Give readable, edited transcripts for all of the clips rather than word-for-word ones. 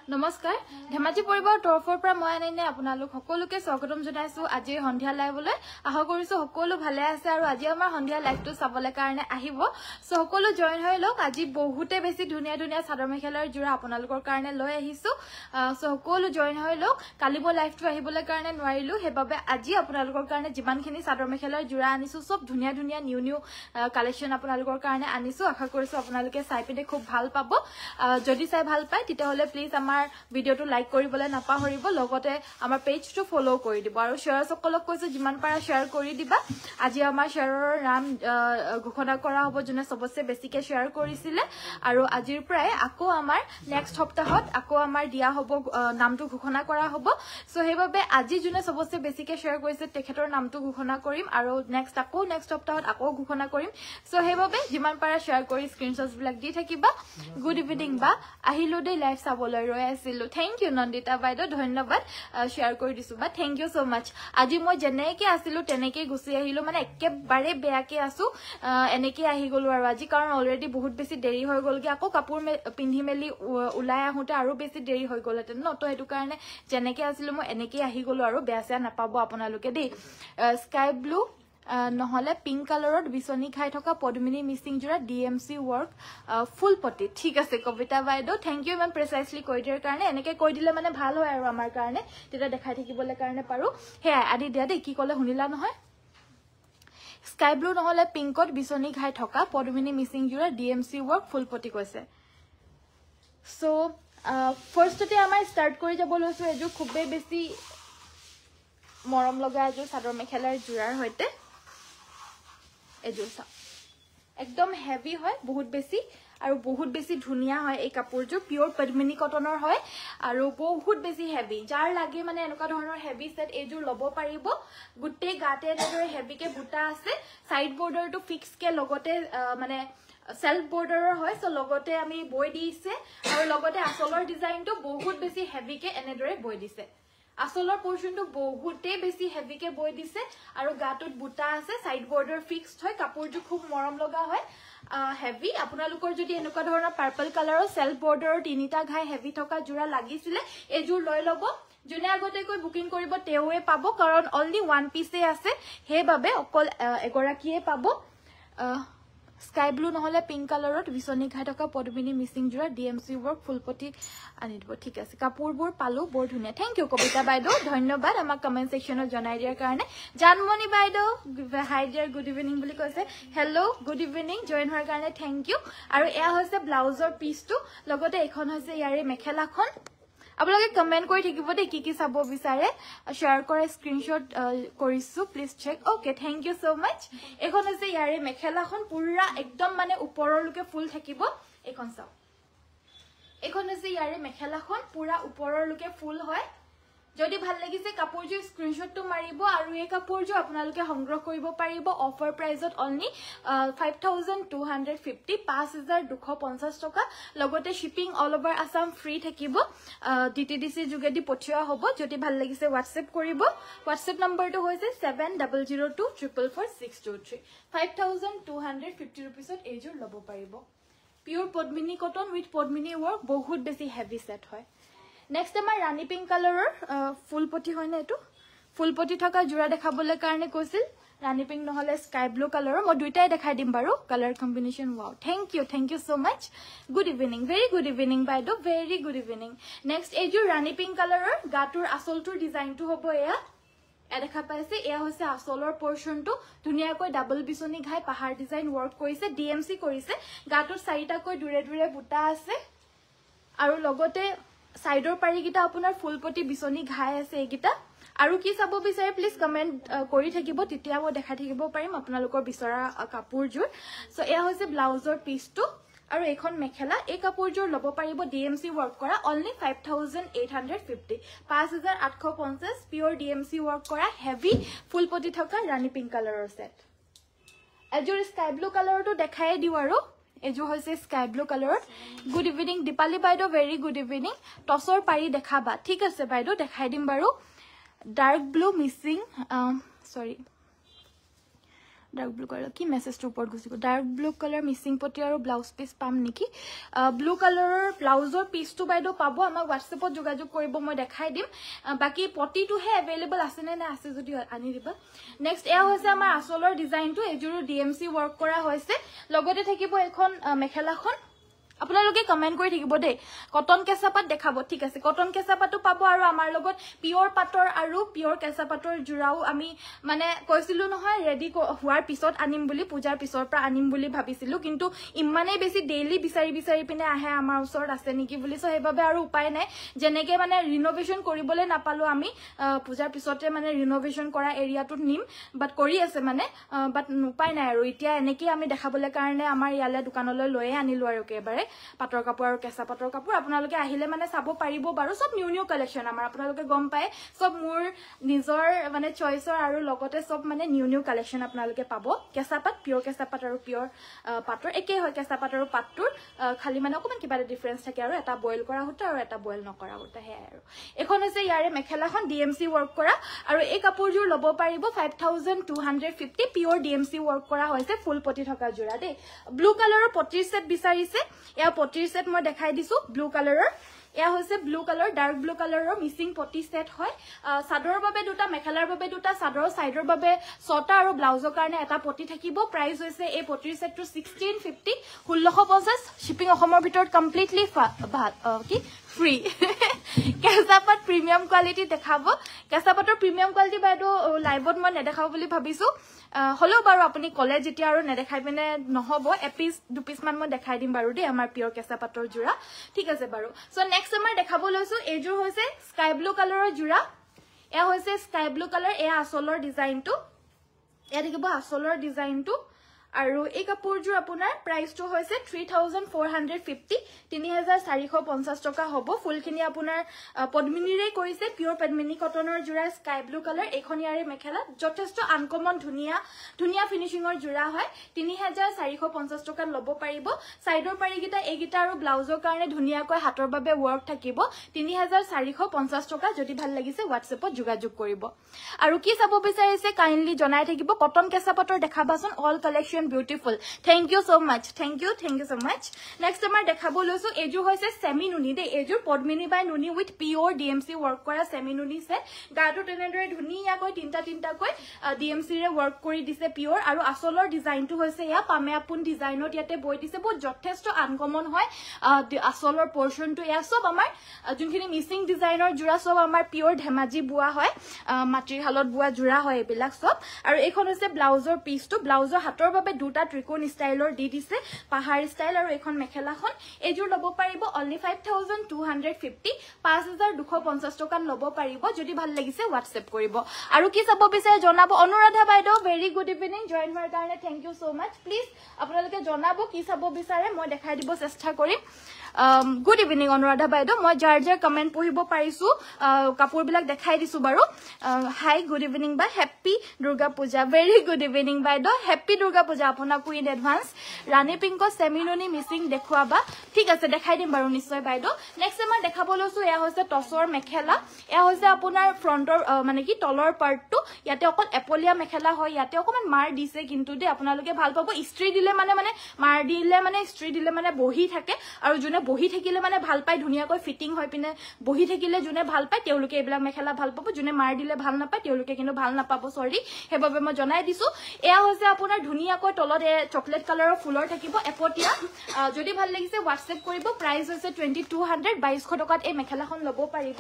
নমস্কাৰ ধেমাজি পৰিবাৰৰ তৰফৰ পৰা মই আনিনে আপোনালোক সকলোকে স্বাগতম জনাইছো আজি সন্ধিয়া লাইভলৈ আশা কৰিছো সকলো ভালে আছে আৰু আজি আমাৰ সন্ধিয়া লাইভটো চাবলৈ কাৰণে আহিব সো সকলো জয়েন হৈ লওক আজি বহুতে বেছি ধুনীয়া ধুনীয়া চাদৰ মেখেলাৰ জোৰা আপোনালোকৰ কাৰণে লৈ আহিছো সো সকলো জয়েন হৈ লওক কালি মই লাইভটো আহিবলৈ কাৰণে নোৱাৰিলো হেবাবে আজি আপোনালোকৰ কাৰণে যিমানখিনি চাদৰ মেখেলাৰ জোৰা আনিছো সব ধুনীয়া ধুনীয়া নিউ কালেকশন আপোনালোকৰ কাৰণে আনিছো আশা কৰিছো আপোনালোকে চাই পিনে খুব ভাল পাব যদি চাই ভাল পায় তেতিয়াহলে প্লিজ আমাৰ ভিডিওটো লাইক কৰিবলৈ নাপাহৰিব লগতে আমাৰ পেজটো ফলো কৰি দিব আৰু শেয়াৰ সকলক কৈছে যিমান পাৰা শেয়াৰ কৰি দিবা আজি আমাৰ শেয়াৰৰ নাম ঘোষণা কৰা হ'ব জনে সবচে বেছিকে শেয়াৰ কৰিছিলে আৰু আজিৰ পৰাই আকৌ আমাৰ নেক্সট সপ্তাহত আকৌ আমাৰ দিয়া হ'ব নামটো ঘোষণা কৰা হ'ব সো হেবাবে আজি জনে সবচে বেছিকে শেয়াৰ কৰিছে তেখেতৰ নামটো ঘোষণা কৰিম আৰু নেক্সট সপ্তাহত আকৌ ঘোষণা কৰিম সো হেবাবে যিমান পাৰা শেয়াৰ কৰি স্ক্ৰিনশ্বটছ বিলাক দি থাকিবা গুড ইভিনিং বা আহিলো দে লাইভ চাবলৈ ৰৈ আছিলো থ্যাংক ইউ নন্দিতা বাইদেউ ধন্যবাদ শেয়াৰ কৰি দিছো বা থ্যাংক ইউ সো মাচ আজি মই জেনেকে আছিলো তেনেকে গুছি আহিলো মানে একেবাৰে বেয়াকে আছো এনেকে আহি গলো আৰু আজি কাৰণ অলৰেডি বহুত বেছি দেৰি হৈ গলগে আকৌ কাপোৰ পিন্ধি মেলি উলাই আহোতে আৰু বেছি দেৰি হৈ গলতেন ন তো হেতু কাৰণে জেনেকে আছিলো মই এনেকে আহি গলো আৰু বেয়াছে নাপাব আপোনালোকে দেই স্কাই ব্লু নহলে পিংক কালাৰত বিছনি খাই থকা পদ্মিনী মিসিং জোৰা ডিএমসি ওয়াৰ্ক ফুল পটি ঠিক আছে কবিতা বাইদেউ থ্যাংক ইউ ইমান প্ৰিসাইজলি কৈ দিয়াৰ কাৰণে এনেকে কৈ দিলে মানে ভাল হয় আৰু আমাৰ কাৰণে তেটা দেখাই থাকিবলৈ কাৰণে পাৰো হে আদি দিয়া দেই কি কলে শুনিলা নহয় স্কাই ব্লু নহলে পিংকত বিছনি খাই থকা পদ্মিনী মিসিং জোৰা ডিএমসি ওয়াৰ্ক ফুল পটি কৈছে সো ফাৰ্ষ্টতে আমাৰ স্টাৰ্ট কৰি যাব লৈছো এজো খুবে বেছি মৰম লগা এজো চাদৰ মেখেলাৰ জোৰাৰ হৈতে এজোৰ একদম হেভি হয় বহুত বেছি ধুনিয়া হয় এই কাপোৰজোৰ পিওৰ পদ্মিনী কটনৰ হয় আৰু বহুত বেছি হেভি যাৰ লাগে মানে এনেকুৱা ধৰণৰ হেভি সেট এজোৰ লব পাৰিব গুটে গাতে এদৰে হেভিকে বুটা আছে সাইড বৰ্ডাৰটো ফিক্স কে লগতে মানে সেলফ বৰ্ডাৰৰ হয় সো লগতে আমি বৈ দিছে আৰু লগতে আসলৰ ডিজাইনটো বহুত বেছি হেভিকে এনেদৰে বৈ দিছে আসলৰ পোৰশনটো বহুতে বেছি হেভিকে বৈ দিছে আৰু গাটোত বুটা আছে সাইড বৰ্ডাৰ ফিক্সড হয় কাপোৰটো খুব মৰম লগা হয় হেভি আপোনালোকৰ যদি এনেকুৱা ধৰণৰ পাৰ্পল কালাৰৰ সেলফ বৰ্ডাৰৰ তিনিটা ঘাই হেভি থকা জোৰা লাগিছিলে এজোৰ লৈ লব জুনে আগতে কৈ বুকিং কৰিব তেৱে পাব কাৰণ অনলি ওয়ান পিসে আছে হেবাবে অকল এগৰাকীয়ে পাব স্কাই ব্লু নহলে পিংক কালাৰত বিছনি খাই থকা পদ্মিনী মিসিং জোৰা ডিএমসি ওয়াৰ্ক ফুলপটি আনি দিব ঠিক আছে কাপোৰবোৰ পালো বৰ ধুনীয়া থ্যাংক ইউ কবিতা বাইদেউ ধন্যবাদ আমাক কমেন্ট সেকশনত জনাই দিয়াৰ কাৰণে জানমণি বাইদেউ হাই ডিয়াৰ গুড ইভিনিং বুলি কৈছে হেল্ল গুড ইভিনিং জয়েন হোৱাৰ কাৰণে থ্যাংক ইউ আৰু এয়া হৈছে ব্লাউজৰ পিসটো লগতে এখন হৈছে ইয়াৰে মেখেলাখন আপোনালোকে কমেন্ট কৰি থাকিব দে কি চাব বিচাৰে শেয়াৰ কৰে স্ক্ৰিনশ্বট কৰিছো please check okay thank you so much এখন হৈছে ইয়াৰে মেখেলাখন পুৰা একদম মানে ওপৰলৈকে ফুল থাকিব এখন চাও এখন হৈছে ইয়াৰে মেখেলাখন পুৰা ওপৰলৈকে ফুল হয় যদি ভাল লাগিছে কাপোৰজোৰ স্ক্ৰিনশ্বটটো মাৰিব আৰু এই কাপোৰজোৰ আপোনালোকে সংগ্ৰহ কৰিব পাৰিব অফাৰ প্ৰাইজত অনলি 5250 5250 টকা লগতে shipping all over Assam free থাকিব ডিটিডিসি যোগেদি পঠিওৱা হ'ব যদি ভাল লাগিছে WhatsApp কৰিব WhatsApp নম্বৰটো হৈছে 7002444623 5250 रुपीसত এজোৰ লব পাৰিব pure Padmini cotton with Padmini work বহুত বেছি হেভি সেট হয় নেক্সট আমাৰ ৰাণী পিংক কালাৰৰ ফুলপটি হয় না এটো ফুলপটি থকা জোৰা দেখাবলৈ কাৰণে কৈছিল ৰাণী পিংক নহলে স্কাই ব্লু কালাৰৰ মই দুইটাই দেখাই দিম বাৰু colour combination wow thank you so much good evening very good evening বাইদো ভেৰি গুড ইভিনিং নেক্সট এজোৰ ৰাণী পিংক কালাৰৰ গাটোৰ আসলটোৰ ডিজাইনটো হ'ব এয়া দেখা পাইছে এয়া হৈছে আসলৰ পোৰশনটো ধুনিয়াকৈ ডাবল বিছনি ঘাই পাহাৰ ডিজাইন ওয়াৰ্ক কৰিছে ডিএমসি কৰিছে গাটোৰ চাৰিটাকৈ দুৰে দুৰে বুটা আছে আৰু লগতে সাইডৰ পাৰি গিটা আপোনাৰ ফুলপটি বিছনি ঘাই আছে এগিটা আৰু কি চাব বিচাৰে প্লিজ কমেন্ট কৰি থাকিব তেতিয়া মই দেখাই থাকিব পাৰিম আপোনালোকৰ বিচৰা কাপোৰজোৰ সো এয়া হৈছে ব্লাউজৰ পিসটো আৰু এখন মেখেলা এই কাপোৰজোৰ লব পাৰিব ডিএমসি ওয়াৰ্ক কৰা অনলি 5850 5850 পিওৰ ডিএমসি ওয়াৰ্ক কৰা হেভি ফুলপটি থকা ৰাণী পিংক কালাৰৰ সেট এজোৰ স্কাই ব্লু কালাৰটো দেখাই দিও আৰু এজো হৈছে স্কাই ব্লু কালাৰত গুড ইভিনিং দীপালি বাইদেউ ভেৰি গুড ইভিনিং টসৰ পাৰি দেখাবা ঠিক আছে বাইদেউ দেখাই দিম বাৰু ডাৰ্ক ব্লু মিসিং সৰি ডাৰ্ক ব্লু কালাৰ কি মেছেজটোৰ ওপৰত গুচি গ'ল ডাৰ্ক ব্লু কালাৰ মিচিং পটি আৰু ব্লাউজ পিচ পাম নেকি ব্লু কালাৰৰ ব্লাউজৰ পিচটো বাইদেউ পাব আমাক হোৱাটছএপত যোগাযোগ কৰিব মই দেখাই দিম বাকি পটিটোহে এভেইলেবল আছে নে না আছে যদি আনি দিবা নেক্সট এয়া হৈছে আমাৰ আচলৰ ডিজাইনটো এজুৰো ডিএমসি ওয়াৰ্ক কৰা হৈছে লগতে থাকিব এখন মেখেলাখন আপোনালোকে কমেন্ট কৰি থাকিব দে কটন কেঁচাপাত দেখাব ঠিক আছে কটন কেঁচাপাতো পাব আৰু আমাৰ লগত পিওৰ পাটৰ আৰু পিওৰ কেঁচাপাতৰ জোৰাও আমি মানে কৈছিলো নহয় ৰেডি হোৱাৰ পিছত আনিম বুলি পূজাৰ পিছৰ পৰা আনিম বুলি ভাবিছিলো কিন্তু ইমানে বেছি ডেইলি বিচাৰি পিনে আহে আমাৰ ওচৰত আছে নেকি বুলি সো হেবাবে আৰু উপায় নাই যেনেকে মানে ৰিনোভেশন কৰিবলৈ নাপালো আমি পূজাৰ পিছতে মানে ৰিনোভেশন কৰা এৰিয়াটোত নিম বাট কৰি আছে মানে বাট উপায় নাই আৰু এতিয়া এনেকে আমি দেখাবলৈ কাৰণে আমাৰ ইয়ালে দোকানলৈ লৈ আনিলো আৰু কেবাৰে পাটৰ কাপোৰ আৰু কেঁচা পাটৰ কাপোৰ আপোনালোকে আহিলে মানে চাব পাৰিব বাৰু সব নিউ কালেকশন আমাৰ আপোনালোকে গম পায় সব মোৰ নিজৰ মানে চইচৰ আৰু লগতে সব মানে নিউ কালেকশন আপোনালোকে পাব কেঁচা পাট পিওৰ কেঁচা পাট আৰু পিওৰ পাটৰ একে হয় কেঁচা পাট আৰু পাটটোৰ খালি মানে অকমান কিবা ডিফাৰেন্স থাকে আৰু এটা বইল কৰা হতে আৰু এটা বইল নকৰা হতে হে আৰু এখন হৈছে ইয়াৰে মেখেলাখন ডিএমসি ওয়াৰ্ক কৰা আৰু এই কাপোৰজোৰ লব পাৰিব 5250 পিওৰ ডিএমসি ওয়াৰ্ক কৰা হৈছে ফুল পটি থকা জোৰা দে ব্লু কালাৰৰ পটিৰ সেট বিচাৰিছে এয়া পটিৰ সেট মই দেখাই দিছো ব্লু কালাৰৰ এয়া হৈছে ব্লু কালাৰ ডাৰ্ক ব্লু কালাৰৰ মিসিং পটি সেট হয় সাদৰৰ বাবে দুটা মেখেলাৰ বাবে দুটা সাদৰৰ সাইডৰ বাবে ছটা আৰু ব্লাউজৰ কাৰণে এটা পটি থাকিব প্ৰাইস হৈছে এই পটিৰ সেটটো 1650 1650 শিপিং অসমৰ ভিতৰত কমপ্লিটলি কি ফ্ৰী কেঁচাপাত প্ৰিমিয়াম কোৱালিটি দেখাব কেঁচাপাতৰ প্ৰিমিয়াম কোৱালিটি বাইদেউ লাইভত মই নেদেখাও বুলি ভাবিছো হলো বাৰু আপুনি কলেজ যেতিয়া আৰু নেদেখাই পিনে নহব এপিস দুপিস মান মই দেখাই দিম বাৰু দে আমাৰ পিওৰ কেঁচাপাতৰ জোৰা ঠিক আছে বাৰু সো নেক্সট আমাৰ দেখাব লৈছো এইজোৰ হৈছে স্কাই ব্লু কালাৰৰ জোৰা এয়া হৈছে স্কাই ব্লু কালাৰ এয়া আচলৰ ডিজাইনটো এয়া দেখিব আচলৰ ডিজাইনটো আৰু এই কাপোৰজোৰ আপোনাৰ প্ৰাইসটো হৈছে 3450 3450 টকা হ'ব ফুলখিনি আপোনাৰ পদ্মিনীৰে কৰিছে পিওৰ পদ্মিনী কটনৰ জোৰা স্কাই ব্লু কালাৰ এখনিয়াৰে মেখেলা যথেষ্ট আনকমন ধুনিয়া ফিনিশিংৰ জোৰা হয় 3450 টকা লব পাৰিব সাইডৰ পাৰিগিটা এগিটা আৰু ব্লাউজৰ কাৰণে ধুনিয়াকৈ হাতৰ বাবে ওয়াৰ্ক থাকিব 3450 টকা যদি ভাল লাগিছে হোৱাটছএপত যোগাযোগ কৰিব আৰু কি চাব বিচাৰিছে কাইন্ডলি জনাই থাকিব কটন কেঁচাপাতৰ দেখাবাচোন all collection beautiful thank you so much thank you so much next আমাৰ দেখাব লৈছো এজু হৈছে সেমি নুনি দে এজু পদ্মিনী বাই নুনি উইথ পিওর ডিএমসি ওয়ার্ক কৰা সেমি নুনি সে গাটো তেনেদৰে ধুনিয়াকৈ তিনটা কৈ ডিএমসি ৰে ওয়াৰ্ক কৰি দিছে পিওৰ আৰু আচলৰ ডিজাইনটো হৈছে ইয়া পামে আপুন ডিজাইনত ইয়াতে বৈ দিছে বহুত যথেষ্ট আনকমন হয় আচলৰ পোৰশনটো ইয়া সব আমাৰ যোনখিনি মিসিং ডিজাইনৰ জোৰা সব আমাৰ পিওৰ ধেমাজি বুয়া হয় মাটিৰ হালত বুয়া জোৰা হয় এবিলাক সব আৰু এইখন হৈছে ব্লাউজৰ পিচটো ব্লাউজৰ হাতৰ বাবে দুটা ত্ৰিকোণ ষ্টাইলৰ দি দিছে পাহাৰ ষ্টাইল আৰু এখন মেখেলাখন এজোৰ লব পাৰিব only 5250 5250 টকা লব পাৰিব যদি ভাল লাগিছে হোৱাটছএপ কৰিব আৰু কি চাব বিচাৰে জনাব অনুৰাধা বাইদেউ ভেৰি গুড ইভিনিং জয়েন হোৱাৰ কাৰণে thank you so much please আপোনালোকে জনাব কি চাব বিচাৰে মই দেখাই দিব চেষ্টা কৰিম গুড ইভিনিং অনুৰাধা বাইদেউ মই যাৰ কমেন্ট পঢ়িব পাৰিছো কাপোৰ বিলাক দেখাই দিছো বাৰু হাই গুড ইভিনিং বাই happy Durga Puja very good evening বাইদেউ হেপি দুৰ্গা পূজা আপোনাকো ইন এডভান্স ৰাণী পিংক সেমিনুনি মিসিং দেখুৱাবা ঠিক আছে দেখাই দিম বাৰু নিশ্চয় বাইদেউ নেক্সট আমাৰ দেখাব লৈছো এয়া হৈছে টছৰ মেখেলা এয়া হৈছে আপোনাৰ ফ্ৰন্টৰ মানে কি তলৰ পাৰ্টটো ইয়াতে অকল এপলিয়া মেখেলা হয় ইয়াতে অকমান মাৰ দিছে কিন্তু দে আপোনালোকে ভাল পাব ইস্ত্ৰি দিলে মানে মাৰ দিলে মানে ইস্ত্ৰি দিলে মানে বহি থাকে আৰু জুনে বহি থাকিলে মানে ভাল পায় ধুনিয়াকৈ ফিটিং হৈ পিনে বহি থাকিলে জুনে ভাল পায় তেওঁলোকে এইবিলাক মেখেলা ভাল পাব জুনে মাৰ দিলে ভাল নাপায় তেওঁলোকে কিন্তু ভাল নাপাব সৰি হেবাবে মই জনাই দিছো এয়া হৈছে আপোনাৰ ধুনিয়াকৈ তলত চকলেট কালাৰৰ ফুলৰ থাকিব এপটিয়া যদি ভাল লাগিছে হোৱাটছএপ কৰিব প্ৰাইস হৈছে 2200 2200 টকাত এই মেখেলাখন লব পাৰিব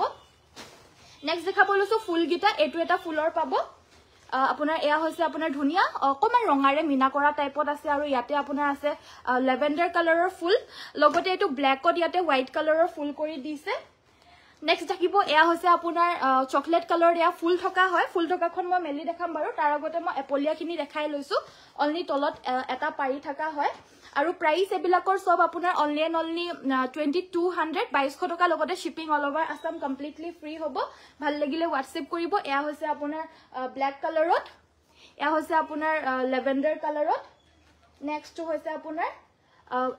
নেক্সট দেখাব লৈছো ফুল গিটা এটো এটা ফুলৰ পাব আপোনাৰ এয়া হৈছে আপোনাৰ ধুনিয়া অকমান ৰঙাৰে মিনা কৰা টাইপত আছে আৰু ইয়াতে আপোনাৰ আছে লেভেন্ডাৰ কালাৰৰ ফুল লগতে এটো ব্ল্যাকত ইয়াতে হোৱাইট কালাৰৰ ফুল কৰি দিছে নেক্সট দেখিব এয়া হৈছে আপোনাৰ চকলেট কালাৰ এয়া ফুল থকা হয় ফুল থকাখন মই মেলি দেখাম বাৰু তাৰ আগতে মই এপলিয়াখিনি দেখাই লৈছো অনলি তলত এটা পাৰি থকা হয় আৰু প্ৰাইস এবিলাকৰ সব আপোনাৰ অনলি 2200 2200 টকা লগতে shipping all over Assam completely free হ'ব ভাল লাগিলে হোৱাটছএপ কৰিব এয়া হৈছে আপোনাৰ ব্ল্যাক কালাৰত এয়া হৈছে আপোনাৰ লেভেন্ডাৰ কালাৰত নেক্সট হৈছে আপোনাৰ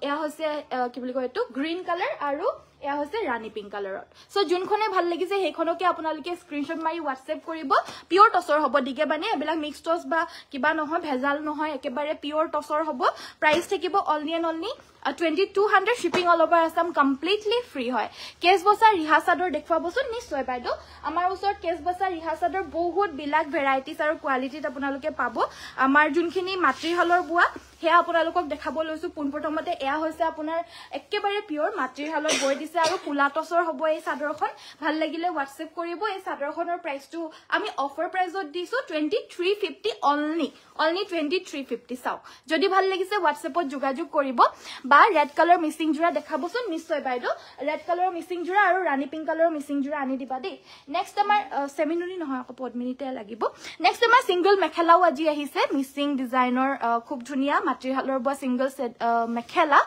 এয়া হৈছে কি বুলি কয় এটো গ্ৰীন কালাৰ আৰু এয়া হৈছে ৰাণী পিংক কালাৰত সো যোনখনে ভাল লাগিছে হেখনকে আপোনালোকে স্ক্ৰিনশ্বট মাৰি WhatsApp কৰিব পিওৰ টছৰ হ'ব দিকে বানি এবিলাক মিক্স টছ বা কিবা নহয় ভেজাল নহয় একেবাৰে পিওৰ টছৰ হ'ব প্ৰাইস থাকিব only and only 2200 shipping all over Assam completely free hoy case bosa riha sador dekhwabosun nishoy baido amar usor case bosa riha sador bahut bilak varieties aru quality apunaluke pabo amar junkhini matri halor bua he apunalukok dekhabo loisu pun protomote eya hoise apunar ekkebare pure matri halor boi dise aru pula tosor hobo ei sador khon bhal lagile WhatsApp koribo ei sador khonor price tu ami offer price ot disu 2350 only 2350 saw jodi bhal lagise WhatsApp ot jogajog koribo বা red color missing jura dekhabosun নিশ্চয় BeiDou red color missing jura আৰু ৰাণী pink color missing jura আনি দিবা দেই next আমাৰ সেমিনুনি নহয় আকৌ পদ্মিনীতে লাগিব next আমাৰ single মেখেলাও আজি আহিছে মিসিং ডিজাইনৰ খুব ধুনিয়া মাটিহালৰ বা single set মেখেলা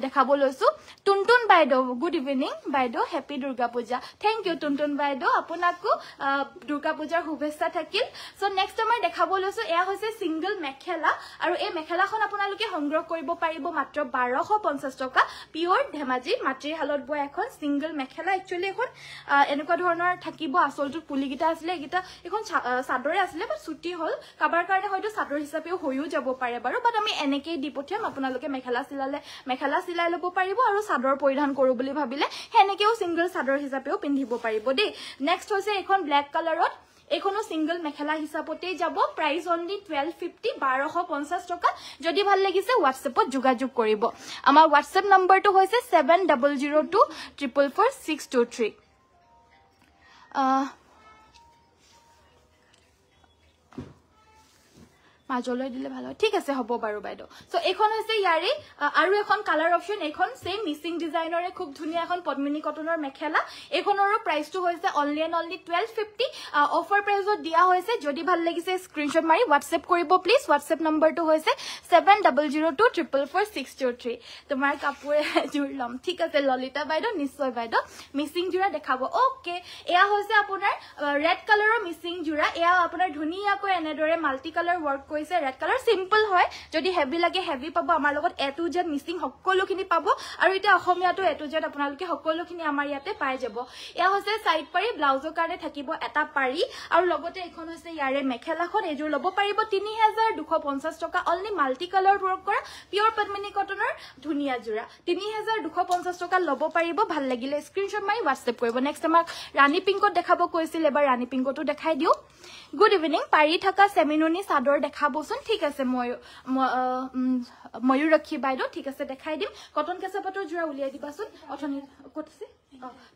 দেখাব লৈছো টুনটুন বাইদো গুড ইভিনিং বাইদো happy Durga Puja thank U টুনটুন বাইদো আপোনাকো দুৰ্গা পূজাৰ শুভেচ্ছা থাকিল সো next আমাৰ দেখাব লৈছো এয়া হৈছে single মেখেলা আৰু এই মেখেলাখন আপোনালোকে সংগ্ৰহ কৰিব পাৰিব মাত্ৰ 1250 টকা পিওৰ ধেমাজি মাটিৰ হালত বয় এখন সিঙ্গল মেখেলা একচুয়ালি এখন এনেকুৱা ধৰণৰ থাকিব আসলটো পুলিগিটা আসলে গিটা এখন সাদৰে আসলে বা ছুটি হল কাবাৰ কাৰণে হয়তো সাদৰ হিচাপেও হৈও যাব পাৰে বাৰু বাট আমি এনেকৈ দি পঠিয়াম আপোনালোকে মেখেলা সিলাই লব পাৰিব আৰু সাদৰ পৰিধান কৰো বুলি ভাবিলে হেনেকেও সিঙ্গল সাদৰ হিচাপেও পিন্ধিব পাৰিব দেই নেক্সট হৈছে এখন ব্ল্যাক কালাৰত এখনো সিঙ্গল মেখেলা হিসাবতে যাব প্ৰাইস অনলি 1250 টাকা যদি ভাল লাগিছে WhatsAppত যোগাযোগ কৰিব আমাৰ WhatsApp নম্বৰটো হৈছে 7002444623 মাজলৈ দিলে ভালো ঠিক আছে হ'ব বাৰু বাইদো সো এখন হৈছে ইয়াৰে আৰু এখন কালাৰ অপচন এখন সেম মিসিং ডিজাইনৰে খুব ধুনিয়া এখন পদ্মিনী কটনৰ মেখেলা এখনৰো প্ৰাইসটো হৈছে অনলি এণ্ড অনলি 1250 অফাৰ প্ৰাইসত দিয়া হৈছে যদি ভাল লাগিছে স্ক্ৰিনশ্বট মাৰি WhatsApp কৰিব প্লিজ WhatsApp নম্বৰটো হৈছে 7002444623 তোমাৰ কাপোৰ জুৰ লম ঠিক আছে ললিতা বাইদো নিশ্চয় বাইদো মিসিং জুৰা দেখাব ওকে এয়া হৈছে আপোনাৰ ৰেড কালাৰৰ মিসিং জুৰা এয়া আপোনাৰ ধুনিয়াকৈ এনেদৰে multi colour work red color simple হয় যদি হেভি লাগে হেভি পাব আমাৰ লগত A to Z মিসিং সকলোখিনি পাব আৰু এটা অসমীয়াটো A to Z আপোনালোকে সকলোখিনি আমাৰ ইয়াতে পাই যাব এয়া হৈছে সাইড পাৰি ব্লাউজৰ কাৰণে থাকিব এটা পাৰি আৰু লগতে এখন হৈছে ইয়াৰে মেখেলাখন এজোৰ লব পাৰিব 3250 টকা অনলি মাল্টি কালাৰ ওয়াৰ্ক কৰা পিওৰ পদ্মিনী কটনৰ ধুনিয়া জোৰা 3250 টকা লব পাৰিব ভাল লাগিলে স্ক্ৰিনশ্বট মাৰি WhatsApp কৰিব নেক্সট আমাক ৰাণী পিংকত দেখাব কৈছিল এবাৰ ৰাণী পিংকটো দেখাই দিও গুড ইভিনিং পাৰি থকা সেমিনুনি সাদৰ দেখাবচোন ঠিক আছে ময়ূৰক্ষী বাইদো ঠিক আছে দেখাই দিম কটন কেঁচাপাতৰ জোৰা উলিয়াই দিবাচোন অথনি কত আছে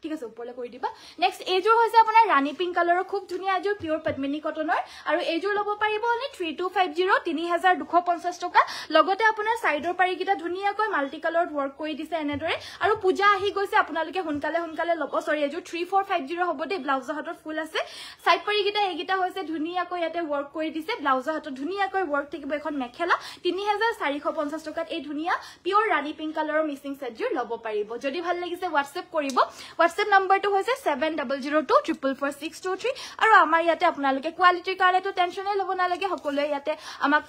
ঠিক আছে ওপৰলে কৰি দিবা নেক্সট এজোৰ হৈছে আপোনাৰ ৰাণী পিংক কালাৰৰ খুব ধুনিয়া এজোৰ পিওৰ পদ্মিনী কটনৰ আৰু এজোৰ লব পাৰিব অনলি 3250 3250 টকা লগতে আপোনাৰ সাইডৰ পাৰিকিটা ধুনিয়াকৈ মাল্টি কালাৰত ওয়াৰ্ক কৰি দিছে এনেদৰে আৰু পূজা আহি গৈছে আপোনালোকে সোনকালে লব সৰি এজোৰ 3450 হ'ব দে ব্লাউজৰ হাতত ফুল আছে সাইড পাৰিকিটা এইকিটা হৈছে ধুনিয়াকৈ ইয়াতে ওয়াৰ্ক কৰি দিছে ব্লাউজৰ হাতত ধুনিয়াকৈ ওয়াৰ্ক থাকিব এখন মেখেলা 3450 টকাত এই ধুনিয়া পিওৰ ৰাণী পিংক কালাৰৰ মিসিং সেটজোৰ লব পাৰিব যদি ভাল লাগিছে WhatsApp কৰিব WhatsApp নম্বৰটো হৈছে 7002444623 আৰু আমাৰ ইয়াতে আপোনালোকে কোৱালিটিৰ কাৰণেটো টেনচনে লব নালাগে সকলোৱে ইয়াতে আমাক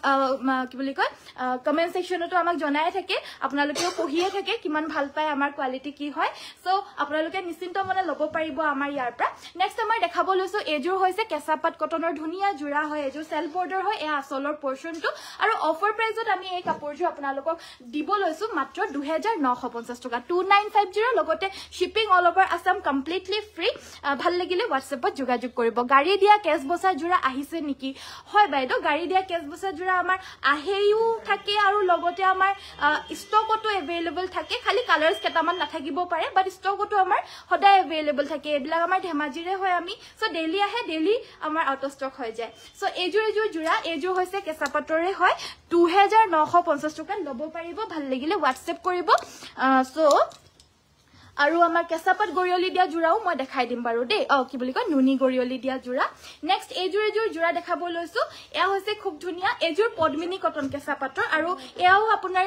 কি বুলি কয় কমেন্ট সেকশনতো আমাক জনাই থাকে আপোনালোকেও পঢ়িয়ে থাকে কিমান ভাল পায় আমাৰ কোৱালিটি কি হয় সো আপোনালোকে নিশ্চিন্ত মনে লব পাৰিব আমাৰ ইয়াৰ পৰা নেক্সট আমাৰ দেখাব লৈছো এজোৰ হৈছে কেঁচাপাত কটনৰ ধুনিয়া জোৰা হয় এজোৰ সেলফ বৰ্ডাৰ হয় এ আসলৰ পোৰশনটো আৰু অফাৰ প্ৰাইসত আমি এই কাপোৰজোৰ আপোনালোকক দিব লৈছো মাত্ৰ 2950 টকা 2950 লগতে shipping all over Assam completely free ভাল লাগিলে WhatsAppত যোগাযোগ কৰিব গাড়ী দিয়া কেছ বসা জোৰা আহিছে নেকি হয় বাইদো গাড়ী দিয়া কেছ বসা জোৰা আমাৰ আহেও থাকে আৰু লগতে আমাৰ ষ্টকতো এভেইলেবল থাকে খালি কালাৰস কেটামান নাথাকিব পাৰে বাট ষ্টকতো আমাৰ সদায় এভেইলেবল থাকে এবিলাক আমাৰ ধেমাজিৰে হয় আমি সো ডেইলি আহে ডেইলি আমাৰ আউট অফ ষ্টক হৈ যায় সো এজোৰ জোৰা এজোৰ হৈছে কেঁচাপাতৰে হয় 2950 টকা লব পাৰিব ভাল লাগিলে WhatsApp কৰিব সো আৰু আমাৰ কেঁচাপাত গৰিয়লি দিয়া জোৰাও মই দেখাই দিম বাৰু দেই কি বুলি কয় নুনি গৰিয়লি দিয়া জোৰা নেক্সট এজোৰ জোৰা দেখাব লৈছো এয়া হৈছে খুব ধুনিয়া এজোৰ পদ্মিনী কটন কেঁচাপাতৰ আৰু এয়াও আপোনাৰ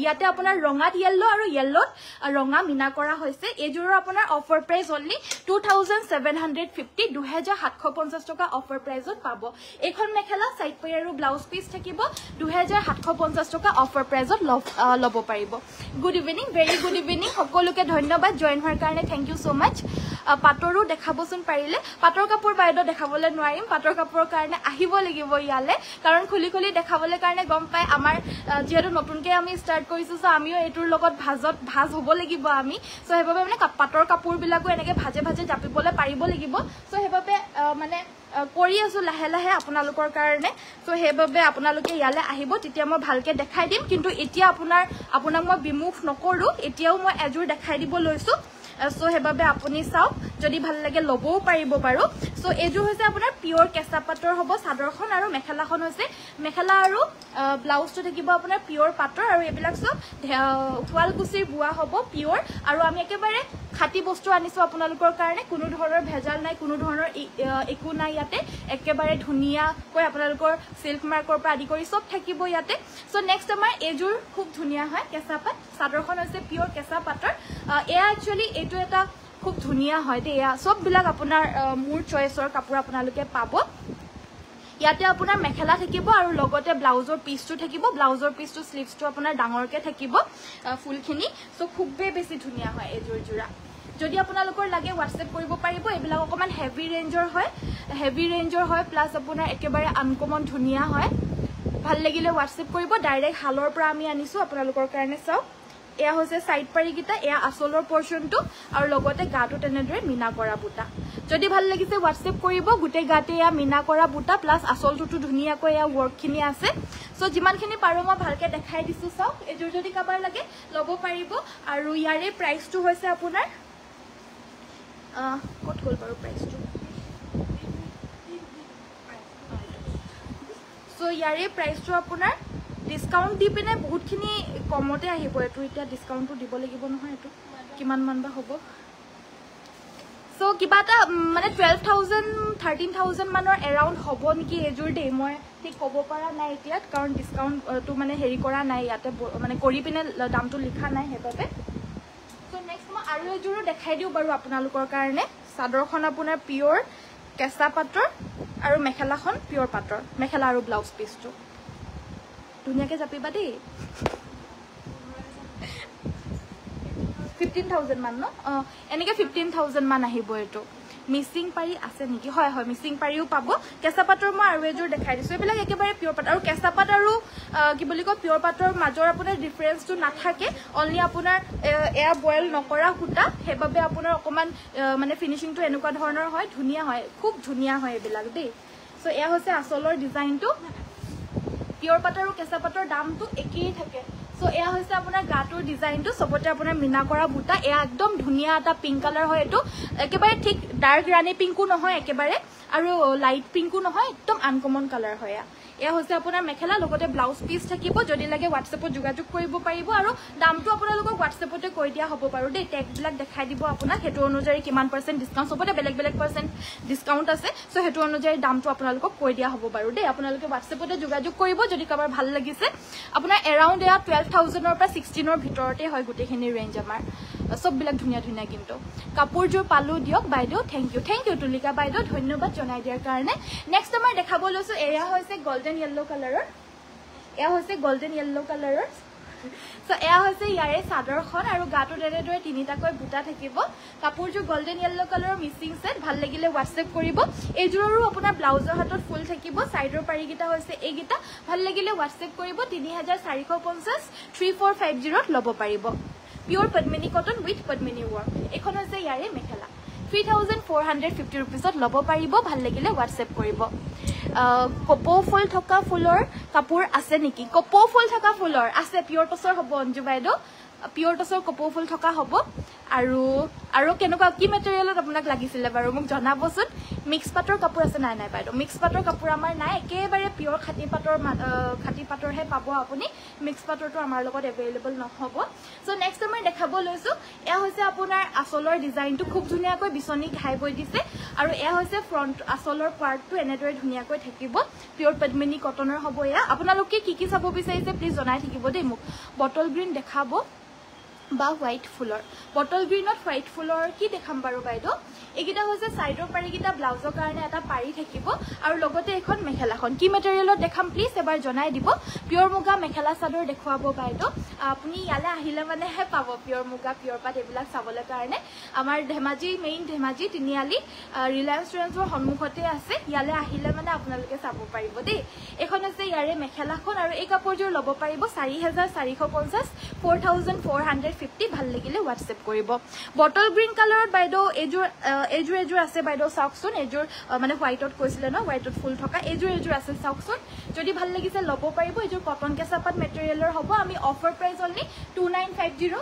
ইয়াতে আপোনাৰ ৰঙাত ইয়েলো আৰু ইয়েলোত ৰঙা মিনা কৰা হৈছে এজোৰৰ আপোনাৰ অফাৰ প্ৰাইস অনলি 2750 2750 টকা অফাৰ প্ৰাইসত পাব এখন মেখেলা সাইড পাই আৰু ব্লাউজ পিস থাকিব 2750 টকা অফাৰ প্ৰাইসত লব পাৰিব good evening very good evening সকলোকে সকলোকে ধন্যবাদ জয়েন হোৱাৰ কাৰণে থ্যাংক ইউ সো মাচ পাটৰো দেখাবচোন পাৰিলে পাটৰ কাপোৰ বাইদেউ দেখাবলৈ নোৱাৰিম পাটৰ কাপোৰৰ কাৰণে আহিব লাগিব ইয়ালে কাৰণ খুলি খুলি দেখাবলৈ কাৰণে গম পাই আমাৰ যেহেতু নতুনকৈ আমি ষ্টাৰ্ট কৰিছো সো আমিও এইটোৰ লগত ভাজ হ'ব লাগিব আমি সো হেবাবে মানে পাটৰ কাপোৰবিলাকো এনেকৈ ভাজে ভাজে জাপিবলৈ পাৰিব লাগিব সো হেবাবে মানে কৰি আছো লাহে লাহে আপোনালোকৰ কাৰণে সো হেবাবে আপোনালোকে ইয়ালে আহিব তেতিয়া মই ভালকে দেখাই দিম কিন্তু এতিয়া আপোনাক মই বিমুখ নকৰো এতিয়াও মই এজোৰ দেখাই দিব লৈছো সো হেবাবে আপুনি চাওক যদি ভাল লাগে লবও পাৰিব বাৰু সো এজোৰ হৈছে আপোনাৰ পিওৰ কেঁচা পাটৰ হ'ব চাদৰখন আৰু মেখেলাখন হৈছে মেখেলা আৰু ব্লাউজটো থাকিব আপোনাৰ পিওৰ পাটৰ আৰু এইবিলাক সব শুৱালকুছিৰ বোৱা হ'ব পিওৰ আৰু আমি একেবাৰে খাটি বস্তু আনিছো আপোনালোকৰ কাৰণে কোনো ধৰণৰ ভেজাল নাই কোনো ধৰণৰ একো নাই ইয়াতে একেবাৰে ধুনীয়াকৈ আপোনালোকৰ সিল্ক মাৰ্কৰ পৰা আদি কৰি সব থাকিব ইয়াতে সো নেক্সট আমাৰ এজোৰ খুব ধুনীয়া হয় কেঁচা পাট চাদৰখন হৈছে পিওৰ কেঁচা পাটৰ এয়া একচুয়ালি এইটো এটা খুব ধুনীয়া হয় দে এয়া সববিলাক আপোনাৰ মোৰ চয়েসৰ কাপোৰ আপোনালোকে পাব ইয়াতে আপোনাৰ মেখেলা থাকিব আৰু লগতে ব্লাউজৰ পিসটো থাকিব ব্লাউজৰ পিসটো স্লিভসটো আপোনাৰ ডাঙৰকে থাকিব ফুলখিনি সো খুববে বেছি ধুনীয়া হয় এজোৰ জোৰা যদি আপোনালোকৰ লাগে WhatsApp কৰিব পাৰিব এইবিলাক অকমান হেভি ৰেঞ্জৰ হয় প্লাস আপোনাৰ একেবাৰে আনকমন ধুনীয়া হয় ভাল লাগিলে WhatsApp কৰিব ডাইৰেক্ট হালৰ পৰা আমি আনিছো আপোনালোকৰ কাৰণে চাওক এয়া হৈছে সাইড পাৰি গিটা এয়া আসলৰ পোৰশনটো আৰু লগতে গাটো তেনেদৰে মিনা কৰা বুটা যদি ভাল লাগিছে WhatsApp কৰিব গুটে গাতে এয়া মিনা কৰা বুটা প্লাস আসলটো ধুনীয়াকৈ এয়া ওয়াৰ্কখিনি আছে সো যিমানখিনি পাৰো মই ভালকে দেখাই দিছো চাওক এজোৰ যদি কাবাৰ লাগে লব পাৰিব আৰু ইয়াৰে প্ৰাইসটো হৈছে আপোনাৰ কত গল বাৰু প্ৰাইসটো সো ইয়াৰে প্ৰাইসটো আপোনাৰ ডিসকাউন্ট দি পিনে বহুতখিনি কমতে আহিব এটো এতিয়া ডিসকাউন্টটো দিব লাগিব নহয় এটো কিমান মান বা হ'ব সো কিবাটা মানে 12000 13000 মানৰ এৰাউন্ড হ'ব নেকি এজোৰ দে মই ঠিক ক'ব পৰা নাই এতিয়া কাৰণ ডিসকাউন্টটো মানে হেৰি কৰা নাই ইয়াতে মানে কৰি পিনে দামটো লিখা নাই হেবাবে সো নেক্সট মই আৰু এজোৰ দেখাই দিও বাৰু আপোনালোকৰ কাৰণে চাদৰখন আপোনাৰ পিওৰ কেঁচা পাটৰ আৰু মেখেলাখন পিওৰ পাটৰ মেখেলা আৰু ব্লাউজ পিসটো ধুনীয়াকে জাপিবা দেই 15000 মান ন এনেকে 15000 মান আহিব এটো মিসিং পাৰি আছে নেকি হয় হয় মিসিং পাৰিও পাব কেঁচা পাটৰ মই আৰু এজোৰ দেখাই দিছো এবিলাক একেবাৰে পিওৰ পাট আৰু কেঁচা পাট আৰু কি বুলি কয় পিওৰ পাটৰ মাজৰ আপোনাৰ ডিফাৰেন্সটো নাথাকে অনলি আপোনাৰ এয়া বয়েল নকৰা সূতা হেবাবে আপোনাৰ অকমান মানে ফিনিশিংটো এনেকুৱা ধৰণৰ হয় ধুনীয়া হয় খুব ধুনীয়া হয় এবিলাক দেই সো এয়া হৈছে আসলৰ ডিজাইনটো পিওৰ পাটৰ আৰু কেঁচা পাটৰ দামটো একেই থাকে সো এয়া হৈছে আপোনাৰ গাটোৰ ডিজাইনটো সবতে আপোনাৰ মিনা কৰা বুটা এয়া একদম ধুনীয়া এটা পিংক কালাৰ হয় এটো একেবাৰে ঠিক ডাৰ্ক ৰানী পিংকো নহয় একেবাৰে আৰু লাইট পিংকো নহয় একদম আনকমন কালাৰ হয় এয়া হৈছে আপোনাৰ মেখেলা লগতে ব্লাউজ পিস থাকিব যদি লাগে WhatsAppত যোগাযোগ কৰিব পাৰিব আৰু দামটো আপোনালোকক WhatsAppতে কৈ দিয়া হ'ব বাৰু দেই টেগবিলাক দেখাই দিব আপোনাক হেতু অনুযায়ী কিমান % ডিসকাউন্ট হ'বতে বেলেগ বেলেগ % ডিসকাউন্ট আছে সো হেতু অনুযায়ী দামটো আপোনালোকক কৈ দিয়া হ'ব বাৰু দেই আপোনালোকে WhatsAppতে যোগাযোগ কৰিব যদি কাবাৰ ভাল লাগিছে আপোনাৰ এৰাউন্ড এয়া 12000 ৰ পৰা 16 ৰ ভিতৰতে হয় গুটেখিনি ৰেঞ্জ আমাৰ সববিলাক ধুনীয়া ধুনীয়া কিন্তু কাপোৰজোৰ পালো দিয়ক বাইদেউ থ্যাংক ইউ তুলিকা বাইদেউ ধন্যবাদ জনাই দিয়াৰ কাৰণে নেক্সট আমাৰ দেখাব লৈছো এয়া হৈছে গোল্ডেন ইয়েলো কালাৰৰ সো এয়া হৈছে ইয়াৰে চাদৰখন আৰু গাটো তেনেদৰে তিনিটাকৈ বুটা থাকিব কাপোৰজোৰ গোল্ডেন ইয়েলো কালাৰৰ মিসিং সেট ভাল লাগিলে WhatsApp কৰিব এইজোৰৰো আপোনাৰ ব্লাউজৰ হাতত ফুল থাকিব সাইডৰ পাৰি গিটা হৈছে এইগিটা ভাল লাগিলে WhatsApp কৰিব 3450 3450 লব পাৰিব pure Padmini cotton with Padmini work এখন হৈছে ইয়াৰে মেখেলা 3450 rupeesত লব পাৰিব ভাল লাগিলে WhatsApp কৰিব কপৌ ফুল থকা ফুলৰ কাপোৰ আছে নেকি কপৌ ফুল থকা ফুলৰ আছে পিওৰ টসৰ হ'ব অঞ্জু বাইদেউ পিওৰ টসৰ কপৌ ফুল থকা হ'ব আৰু কেনেকুৱা কি মেটেৰিয়েলত আপোনাক লাগিছিল বাৰু মোক জনাবচোন মিক্স পাটৰ কাপোৰ আছে নাই বাইদেউ মিক্স পাটৰ কাপোৰ আমাৰ নাই একেবাৰে পিওৰ খাটি পাটৰহে পাব আপুনি মিক্স পাটৰটো আমাৰ লগত এভেইলেবল নহব সো নেক্সট মই দেখাব লৈছো এয়া হৈছে আপোনাৰ আসলৰ ডিজাইনটো খুব ধুনীয়াকৈ বিচনী ঘাই বৈ দিছে আৰু এয়া হৈছে ফ্ৰন্ট আসলৰ পাৰ্টটো এনেদৰে ধুনীয়াকৈ থাকিব পিওৰ পদ্মিনী কটনৰ হ'ব এয়া আপোনালোকে কি চাব বিচাৰিছে প্লিজ জনাই থাকিব দেই মোক বটল গ্ৰীন দেখাব বা হোয়াইট ফুলৰ বটল গ্ৰীণত হোয়াইট ফুলৰ কি দেখাম বাৰু বাইদেউ এইকেইটা হৈছে সাইডৰ পাৰিকেইটা ব্লাউজৰ কাৰণে এটা পাৰি থাকিব আৰু লগতে এখন মেখেলাখন কি মেটেৰিয়েলত দেখাম প্লিজ এবাৰ জনাই দিব পিয়ৰ মুগা মেখেলা চাদৰ দেখুৱাব বাইদেউ আপুনি ইয়ালে আহিলে মানেহে পাব পিয়ৰ মুগা পিয়ৰ পাট এইবিলাক চাবলৈ কাৰণে আমাৰ ধেমাজি মেইন ধেমাজি তিনিআলি ৰিলায়েন্স ট্ৰেন্ডছৰ সন্মুখতে আছে ইয়ালে আহিলে মানে আপোনালোকে চাব পাৰিব দেই এখন আছে ইয়াৰে মেখেলাখন আৰু এই কাপোৰযোৰ ল'ব পাৰিব 4450 4450 ভাল লাগিলে হোৱাটছএপ কৰিব বটল গ্ৰীণ কালাৰত বাইদেউ এজোৰ আছে বাইদেউ চাওকচোন এজোৰ মানে হোৱাইটত কৈছিলে ন হোৱাইটত ফুল থকা এজোৰ আছে চাওকচোন যদি ভাল লাগিছে ল'ব পাৰিব এজোৰ কটন কেঁচা পাট মেটেৰিয়েলৰ হ'ব আমি অফাৰ প্ৰাইচ অনলি 2950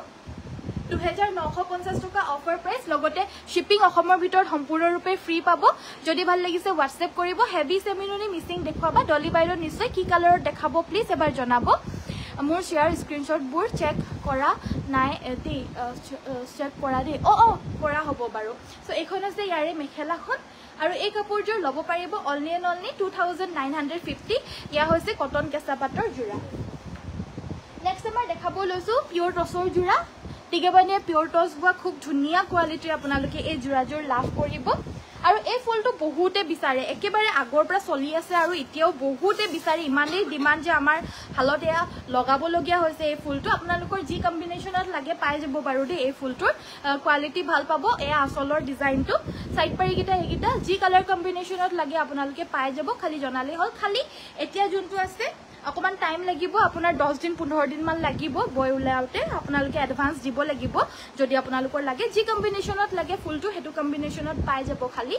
2950 টকা অফাৰ প্ৰাইচ লগতে শিপিং অসমৰ ভিতৰত সম্পূৰ্ণৰূপে ফ্ৰী পাব যদি ভাল লাগিছে হোৱাটছএপ কৰিব হেভি সেমিনুনি মিচিং দেখুৱাবা ডলি বাইদেউ নিশ্চয় কি কালাৰত দেখাব প্লিজ এবাৰ জনাব মোৰ শেয়াৰ স্ক্ৰীনশ্বটবোৰ চেক কৰা নাই দেই চেক কৰা দেই কৰা হ'ব বাৰু সো এইখন আছে ইয়াৰে মেখেলাখন আৰু এই কাপোৰযোৰ ল'ব পাৰিব অনলি 2950 ইয়া হৈছে কটন কেঁচা পাটৰ যোৰা নেক্সট আমাৰ দেখাব লৈছো পিয়ৰ টছৰ যোৰা টিকেবানিয়ে পিয়ৰ টছ বোৱা খুব ধুনীয়া কোৱালিটিৰ আপোনালোকে এই যোৰাযোৰ লাভ কৰিব আৰু এই ফুলটো বহুতে বিচাৰে একেবাৰে আগৰ পৰা চলি আছে আৰু এতিয়াও বহুতে বিচাৰে ইমানেই ডিমান্ড যে আমাৰ হালত এয়া লগাবলগীয়া হৈছে এই ফুলটো আপোনালোকৰ যি কম্বিনেশ্যনত লাগে পাই যাব বাৰু দেই এই ফুলটোৰ কোৱালিটি ভাল পাব এয়া আচলৰ ডিজাইনটো সাইড পাৰিকেইটা এইকেইটা যি কালাৰ কম্বিনেশ্যনত লাগে আপোনালোকে পাই যাব খালি জনালেই হ'ল খালি এতিয়া যোনটো আছে অকমান টাইম লাগিব আপোনাৰ 10 দিন 15 দিন মান লাগিব বই উলাওতে আপোনালোকে এডভান্স দিব লাগিব যদি আপোনালোকৰ লাগে যি কম্বিনেশ্যনত লাগে ফুলটো হেতু কম্বিনেশ্যনত পাই যাব খালি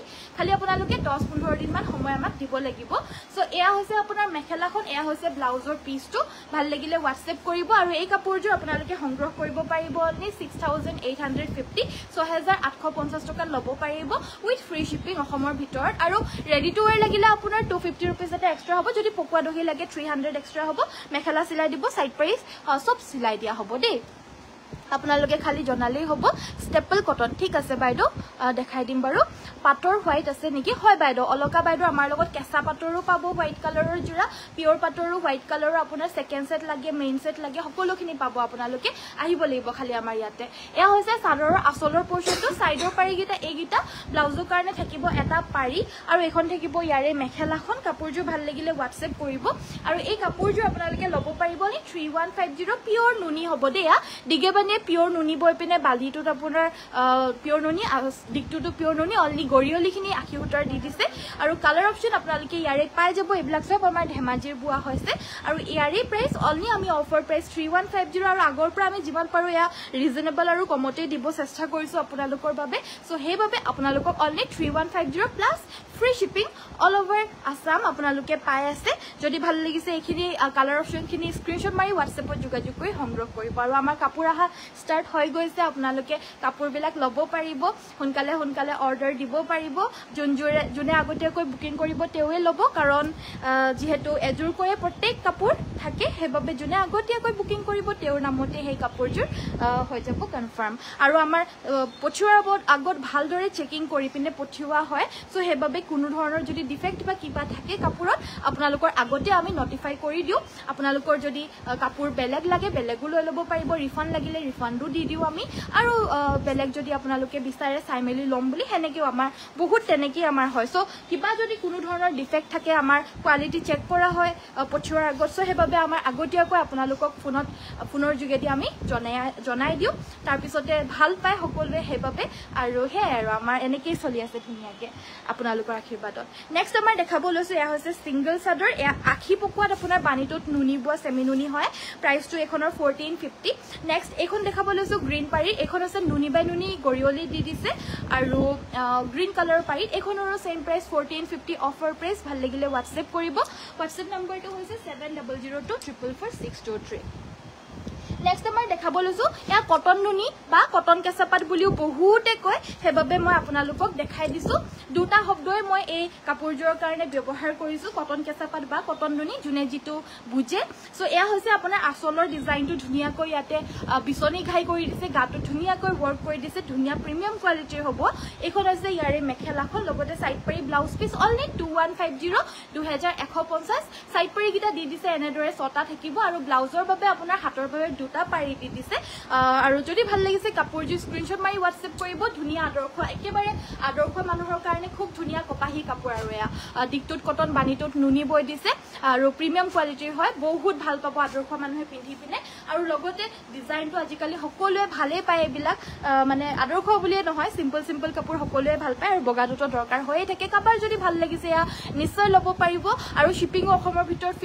আপোনালোকে 10-15 দিন মান সময় আমাক দিব লাগিব সো এয়া হৈছে আপোনাৰ মেখেলাখন এয়া হৈছে ব্লাউজৰ পিসটো ভাল লাগিলে হোৱাটছএপ কৰিব আৰু এই কাপোৰযোৰ আপোনালোকে সংগ্ৰহ কৰিব পাৰিব অনলি 6850 6850 টকা ল'ব পাৰিব উইথ ফ্ৰী শিপিং অসমৰ ভিতৰত আৰু ৰেডি টু ওয়্যাৰ লাগিলে আপোনাৰ 250 रुपीस এটা এক্সট্ৰা হ'ব যদি পকোৱা দহি লাগে 300 এক্সট্ৰা হ'ব মেখেলা সিলাই দিব সাইড প্ৰাইস সব সিলাই দিয়া হ'ব দেই আপোনালোকে খালি জনালেই হ'ব স্টেপল কটন ঠিক আছে বাইদেউ দেখাই দিম বাৰু পাটৰ হোয়াইট আছে নেকি হয় বাইদেউ অলকা বাইদেউ আমাৰ লগত কেঁচা পাটৰো পাব হোয়াইট কালাৰৰ যোৰা পিয়ৰ পাটৰো হোয়াইট কালাৰৰ আপোনাৰ সেকেন্ড সেট লাগে মেইন সেট লাগে সকলোখিনি পাব আপোনালোকে আহিব লাগিব খালি আমাৰ ইয়াতে এয়া হৈছে চাদৰৰ আচলৰ পৰ্চনটো সাইডৰ পাৰিগিটা এইগিটা ব্লাউজৰ কাৰণে থাকিব এটা পাৰি আৰু এখন থাকিব ইয়াৰে মেখেলাখন কাপোৰযোৰ ভাল লাগিলে হোৱাটছএপ কৰিব আৰু এই কাপোৰযোৰ আপোনালোকে ল'ব পাৰিব নি 3150 পিয়ৰ নুনি হ'ব দেয়া দিগেবানিয়ে পিয়ৰ নুনি বই পিনে বালিটোত আপোনাৰ পিয়ৰ নুনি দিকটোটো পিয়ৰ নুনি অনলি গৰিয়লিখিনি আখি উটাৰ দি দিছে আৰু কালাৰ অপচন আপোনালোকে ইয়াৰে পাই যাব এইবিলাক সব আমাৰ ধেমাজিৰ বুৱা হৈছে আৰু ইয়াৰে প্ৰাইস অনলি আমি অফাৰ প্ৰাইস 3150 আৰু আগৰ পৰা আমি যিমান পাৰো ইয়া ৰিজনেবল আৰু কমতে দিব চেষ্টা কৰিছো আপোনালোকৰ বাবে সো হেইভাবে আপোনালোকক only 3150 plus free shipping all over Assam আপোনালোকে পাই আছে যদি ভাল লাগিছে এইখিনি কালাৰ অপচনখিনি স্ক্ৰিনশ্বট মাৰি হোৱাটছএপত যোগাযোগ কৰি সংগ্ৰহ কৰিব আৰু আমাৰ কাপোৰ আহা স্টাৰ্ট হৈ গৈছে আপোনালোকে কাপোৰবিলাক ল'ব পাৰিব সোনকালে অৰ্ডাৰ দিব পাৰিব যোনে আগতীয়াকৈ বুকিং কৰিব তেৱে ল'ব কাৰণ যেহেতু এজুৰকৈ প্ৰত্যেক কাপোৰ থাকে হেবাবে যোনে আগতীয়াকৈ বুকিং কৰিব তেওঁৰ নামতে সেই কাপোৰযোৰ হৈ যাব কনফাৰ্ম আৰু আমাৰ পঠিওৱাৰ আগত ভালদৰে চেকিং কৰি পিনে পঠিওৱা হয় সো হেবাবে কোনো ধৰণৰ যদি ডিফেক্ট বা কিবা থাকে কাপোৰত আপোনালোকৰ আগতে আমি নটিফাই কৰি দিও আপোনালোকৰ যদি কাপোৰ বেলেগ লাগে বেলেগো লৈ ল'ব পাৰিব ৰিফান্ড লাগিলে ৰিফান্ডো দি দিও আমি আৰু বেলেগ যদি আপোনালোকে বিচাৰে সাইমেলি লম বুলি হেনেকেও আমাৰ বহুত তেনেকি আমাৰ হয় সো কিবা যদি কোনো ধৰণৰ ডিফেক্ট থাকে আমাৰ কোৱালিটি চেক কৰা হয় পঠিওৱাৰ আগত সো হেবাবে আমাৰ আগতীয়াকৈ আপোনালোকক ফোনৰ যোগেদি আমি জনাই দিও তাৰ পিছতে ভাল পায় সকলোৱে হেবাবে আৰু হে আৰু আমাৰ এনেকেই চলি আছে ধুনিয়াকে আপোনালোকৰ আশীৰ্বাদত নেক্সট আমাৰ দেখাব লৈছো এয়া হৈছে সিঙ্গল চাদৰ এয়া আখি পকোৱাত আপোনাৰ বানিটোত নুনি বুৱা সেমি নুনি হয় প্ৰাইসটো এখনৰ 1450 নেক্সট এখন দেখাব লৈছো গ্ৰীণ পাৰি এখন আছে নুনি বাই নুনি গৰিয়লি দি দিছে আৰু গ্ৰীণ কালাৰ পাৰি এখনৰো সেম প্ৰাইস 1450 অফাৰ প্ৰাইস ভাল লাগিলে হোৱাটছএপ কৰিব হোৱাটছএপ নম্বৰটো হৈছে 7002444623 নেক্সট আমাৰ দেখাব লৈছো এয়া কটন নুনি বা কটন কেঁচাপাত বুলিও বহুতে কয় হেবাবে মই আপোনালোকক দেখাই দিছো দুটা শব্দই মই এই কাপোৰযোৰৰ কাৰণে ব্যৱহাৰ কৰিছো কটন কেঁচাপাত বা কটন নুনি যোনে জিটো বুজে সো এয়া হৈছে আপোনাৰ আচলৰ ডিজাইনটো ধুনিয়াকৈ ইয়াতে বিছনি ঘাই কৰি দিছে গাটো ধুনিয়াকৈ ওয়াৰ্ক কৰি দিছে ধুনিয়া প্ৰিমিয়াম কোৱালিটিৰ হ'ব এখন আছে ইয়াৰে মেখেলাখন লগতে সাইড পাৰি ব্লাউজ পিস অনলি 2150 2150 সাইড পাৰি গিটা দি দিছে এনেদৰে ছটা থাকিব আৰু ব্লাউজৰ বাবে আপোনাৰ হাতৰ বাবে বুটা পাৰি দি দিছে আৰু যদি ভাল লাগিছে কাপোৰযোৰ স্ক্ৰীনশ্বট মাৰি হোৱাটছএপ কৰিব ধুনীয়া আদৰ্শ একেবাৰে আদৰ্শ মানুহৰ কাৰণে খুব ধুনীয়া কপাহী কাপোৰ আৰু এয়া দিকটোত কটন বানিটোত নুনি বৈ দিছে আৰু প্ৰিমিয়াম কোৱালিটিৰ হয় বহুত ভাল পাব আদৰ্শ মানুহে পিন্ধি পিনে আৰু লগতে ডিজাইনটো আজিকালি সকলোৱে ভালে পায় এইবিলাক মানে আদৰ্শ বুলিয়ে নহয় সিম্পল কাপোৰ সকলোৱে ভাল পায় আৰু বগাটোতো দৰকাৰ হৈয়ে থাকে কাপোৰ যদি ভাল লাগিছে এয়া নিশ্চয় ল'ব পাৰিব আৰু শিপিং অসমৰ ভিতৰত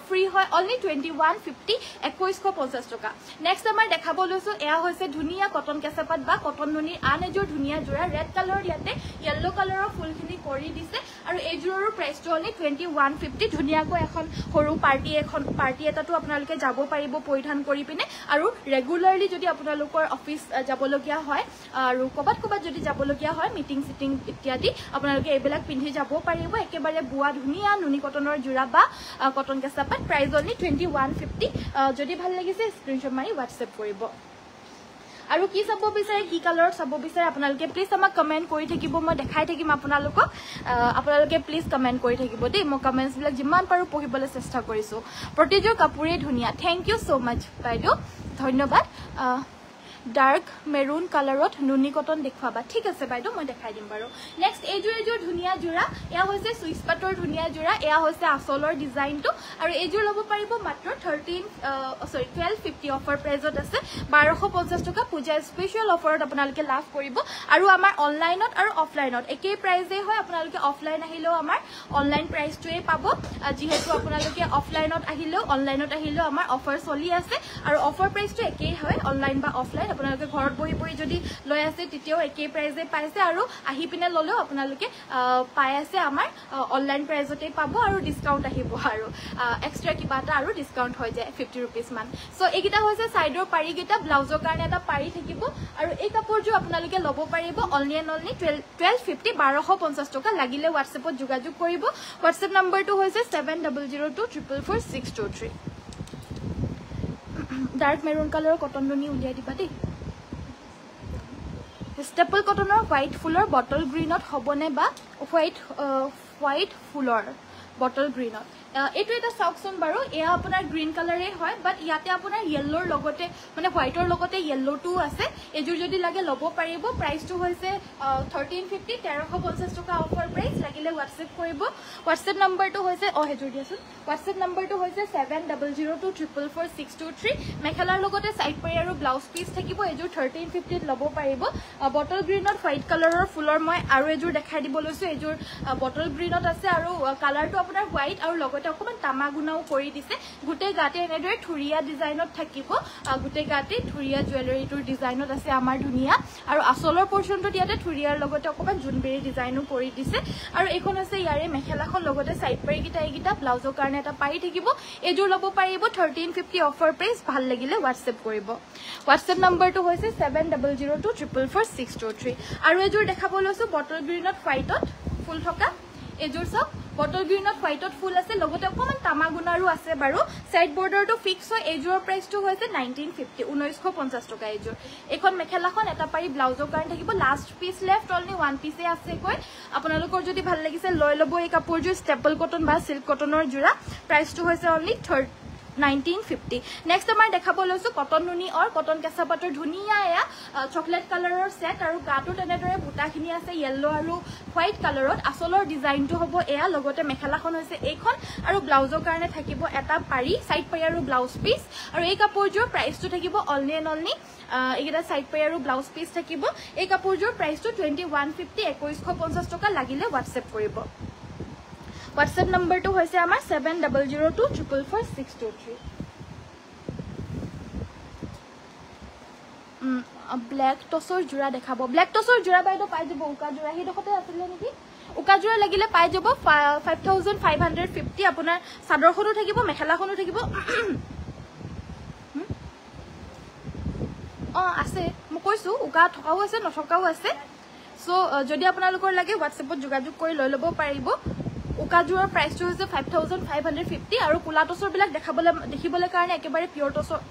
ফ্ৰী হয় অনলি 2150 2150 টকা নেক্সট আমাৰ দেখাব লৈছো এয়া হৈছে ধুনীয়া কটন কেঁচাপাত বা কটন নুনিৰ আন এযোৰ ধুনীয়া যোৰা ৰেড কালাৰ ইয়াতে য়েল্লো কালাৰৰ ফুলখিনি কৰি দিছে আৰু এইযোৰৰো প্ৰাইচটো অনলি 2150 ধুনীয়াকৈ এখন সৰু পাৰ্টি এটাতো আপোনালোকে যাব পাৰিব পৰিধান কৰি পিনে আৰু ৰেগুলাৰলি যদি আপোনালোকৰ অফিচ যাবলগীয়া হয় আৰু কবাত যদি যাবলগীয়া হয় মিটিং সিটিং ইত্যাদি আপোনালোকে এইবিলাক পিন্ধি যাব পাৰিব একেবাৰে বুৱা ধুনীয়া নুনি কটনৰ যোৰা বা কটন কেঁচাপাত প্ৰাইচ অনলি 2150 যদি ভাল লাগিছে স্ক্ৰীনশ্বট মাৰি হোৱাটছএপ কৰিব আৰু কি চাব বিচাৰে কি কালাৰত চাব বিচাৰে আপোনালোকে প্লিজ আমাক কমেন্ট কৰি থাকিব মই দেখাই থাকিম আপোনালোকক আপোনালোকে প্লিজ কমেন্ট কৰি থাকিব দেই মই কমেন্টছ বিলাক যিমান পাৰো পঢ়িবলৈ চেষ্টা কৰিছো প্ৰতিযোৰ কাপোৰে ধুনীয়া থ্যাংক ইউ সো মাচ বাইদেউ ধন্যবাদ ডাৰ্ক মেৰুন কালাৰত নুনি কটন দেখুৱাবা ঠিক আছে বাইদেউ মই দেখাই দিম বাৰু নেক্সট এইযোৰ ধুনীয়া যোৰা এয়া হৈছে সুইচ পাটৰ ধুনীয়া যোৰা এয়া হৈছে আচলৰ ডিজাইনটো আৰু এইযোৰ ল'ব পাৰিব মাত্ৰ 1250 অফাৰ প্ৰাইজত আছে 1250 টকা পূজা স্পেশাল অফাৰত আপোনালোকে লাভ কৰিব আৰু আমাৰ অনলাইনত আৰু অফলাইনত একেই প্ৰাইজে হয় আপোনালোকে অফলাইন আহিলেও আমাৰ অনলাইন প্ৰাইচটোৱে পাব যিহেতু আপোনালোকে অফলাইনত আহিলেও অনলাইনত আহিলেও আমাৰ অফাৰ চলি আছে আৰু অফাৰ প্ৰাইচটো একেই হয় অনলাইন বা অফলাইন আপোনালোকে ঘৰত বহি যদি লৈ আছে তেতিয়াও একেই প্ৰাইজে পাইছে আৰু আহি পিনে ললেও আপোনালোকে পাই আছে আমাৰ অনলাইন প্ৰাইজতে পাব আৰু ডিসকাউন্ট আহিব আৰু এক্সট্ৰা কিবা এটা আৰু ডিসকাউন্ট হৈ যায় 50 रुपीस মান সো এইকিটা হৈছে সাইডৰ পাৰি কিটা ব্লাউজৰ কাৰণে এটা পাৰি থাকিব আৰু এই কাপোৰটো আপোনালোকে ল'ব পাৰিব অনলি 1250 1250 টকা লাগিলে হোৱাটছএপত যোগাযোগ কৰিব হোৱাটছএপ নম্বৰটো হৈছে 7002444623 ডাৰ্ক মেৰুন কালাৰৰ কটন নুনি উলিয়াই দিবা দেই স্টেপল কটনৰ হোৱাইট ফুলৰ বটল গ্ৰীনত হবনে বা হোৱাইট ফুলৰ বটল গ্ৰীনত এটো এটা সাউকসন বাৰু এয়া আপোনাৰ গ্ৰীন কালাৰে হয় বাট ইয়াতে আপোনাৰ ইয়েলোৰ লগতে মানে হোৱাইটৰ লগতে ইয়েলোটো আছে এজুৰ যদি লাগে ল'ব পাৰিব প্ৰাইচটো হৈছে 1350 1350 টকা অফাৰ প্ৰাইচ লাগিলে হোৱাটছএপ কৰিব হোৱাটছএপ নম্বৰটো হৈছে হেজুৰ দিয়াছোন হোৱাটছএপ নম্বৰটো হৈছে 7002444623 মেখেলাৰ লগতে সাইড পাৰি আৰু ব্লাউজ পিস থাকিব এজুৰ 1350 ত ল'ব পাৰিব বটল গ্ৰীনত হোৱাইট কালাৰৰ ফুলৰ মই আৰু এজুৰ দেখাই দিব লৈছো এজুৰ বটল গ্ৰীনত আছে আৰু কালাৰটো আপোনাৰ হোৱাইট আৰু লগতে অকমান তামাগুনাও কৰি দিছে গুটে গাতে এনেদৰে থুৰিয়া ডিজাইনত থাকিব গুটে গাতে থুৰিয়া জুৱেলাৰীটোৰ ডিজাইনত আছে আমাৰ ধুনীয়া আৰু আসলৰ পোৰচনটো ইয়াতে থুৰিয়াৰ লগতে অকমান জুনবেৰী ডিজাইনো কৰি দিছে আৰু এইখন আছে ইয়াৰে মেখেলাখন লগতে সাইড পাৰি কিটা এইকিটা ব্লাউজৰ কাৰণে এটা পাৰি থাকিব এজুৰ ল'ব পাৰিব 1350 অফাৰ প্ৰাইস ভাল লাগিলে হোৱাটছএপ কৰিব হোৱাটছএপ নম্বৰটো হৈছে 7002444623 আৰু এজুৰ দেখাব লৈছো বটল গ্ৰীনত হোৱাইটত ফুল থকা এজুৰ সব বটল গ্ৰীনত হোৱাইটত ফুল আছে লগতে অকমান তামাগুনাৰো আছে বাৰু সাইড বৰ্ডাৰটো ফিক্স হয় এজুৰ প্ৰাইসটো হৈছে 1950 টকা এজুৰ এখন মেখেলাখন এটা পাৰি ব্লাউজৰ কাৰণে থাকিব last piece left only one পিসে আছে কয় আপোনালোকৰ যদি ভাল লাগিছে লৈ ল'ব এই কাপোৰযোৰ স্টেপল কটন বা সিল্ক কটনৰ জোৰা প্ৰাইসটো হৈছে অনলি 1950 নেক্সট আমাৰ দেখাব লৈছো কটন নুনি আৰু কটন কেঁচাপাতৰ ধুনীয়া এয়া চকলেট কালাৰৰ সেট আৰু গাটো তেনেদৰে বুটাখিনি আছে ইয়েলো আৰু হোৱাইট কালাৰত আসলৰ ডিজাইনটো হ'ব এয়া লগতে মেখেলাখন হৈছে এইখন আৰু ব্লাউজৰ কাৰণে থাকিব এটা পাৰি সাইড পাৰি আৰু ব্লাউজ পিস আৰু এই কাপোৰযোৰ প্ৰাইসটো থাকিব অনলি এইটা সাইড পাৰি আৰু ব্লাউজ পিস থাকিব এই কাপোৰযোৰ প্ৰাইসটো 2150 2150 টকা লাগিলে হোৱাটছএপ কৰিব WhatsApp number to hoise amar 7002444623 black tosor jura dekhabo black tosor jura baido pai jabo uka jura hi dokhote asile niki uka jura lagile pai jabo 5550 apunar sador khonu thakibo mekhela khonu thakibo আছে মই কৈছো উকা থকাও আছে নথকাও আছে so যদি আপোনালোকৰ লাগে WhatsAppত যোগাযোগ কৰি লৈ লব পাৰিব উকাজুৰৰ প্ৰাইসটো হৈছে 5550 আৰু কুলা টছৰ বিলাক দেখিবলৈ কাৰণে একেবাৰে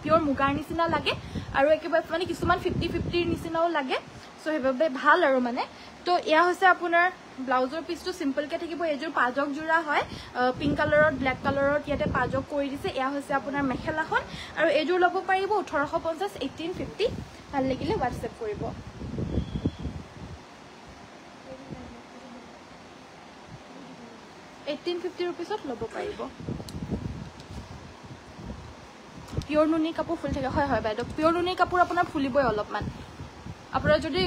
পিওৰ মুগাৰ নিচিনা লাগে আৰু একেবাৰে মানে কিছুমান 50-50 নিচিনাও লাগে সো হেবাবে ভাল আৰু মানে তো ইয়া হৈছে আপোনাৰ ব্লাউজৰ পিচটো সিম্পলকে থাকিব এযোৰ পাজক জোৰা হয় পিংক কালাৰত ব্ল্যাক কালাৰত ইয়াতে পাজক কৰি দিছে এয়া হৈছে আপোনাৰ মেখেলাখন আৰু এযোৰ ল'ব পাৰিব 1850 1850 ভাল লাগিলে WhatsApp কৰিব 1850 रुपीसत ল'ব পাৰিব পিওৰ নুনি কাপোৰ ফুল থাকে হয় হয় বাইদেউ পিওৰ নুনি কাপোৰ আপোনাৰ ফুলিবই অলপমান আপোনাৰ যদি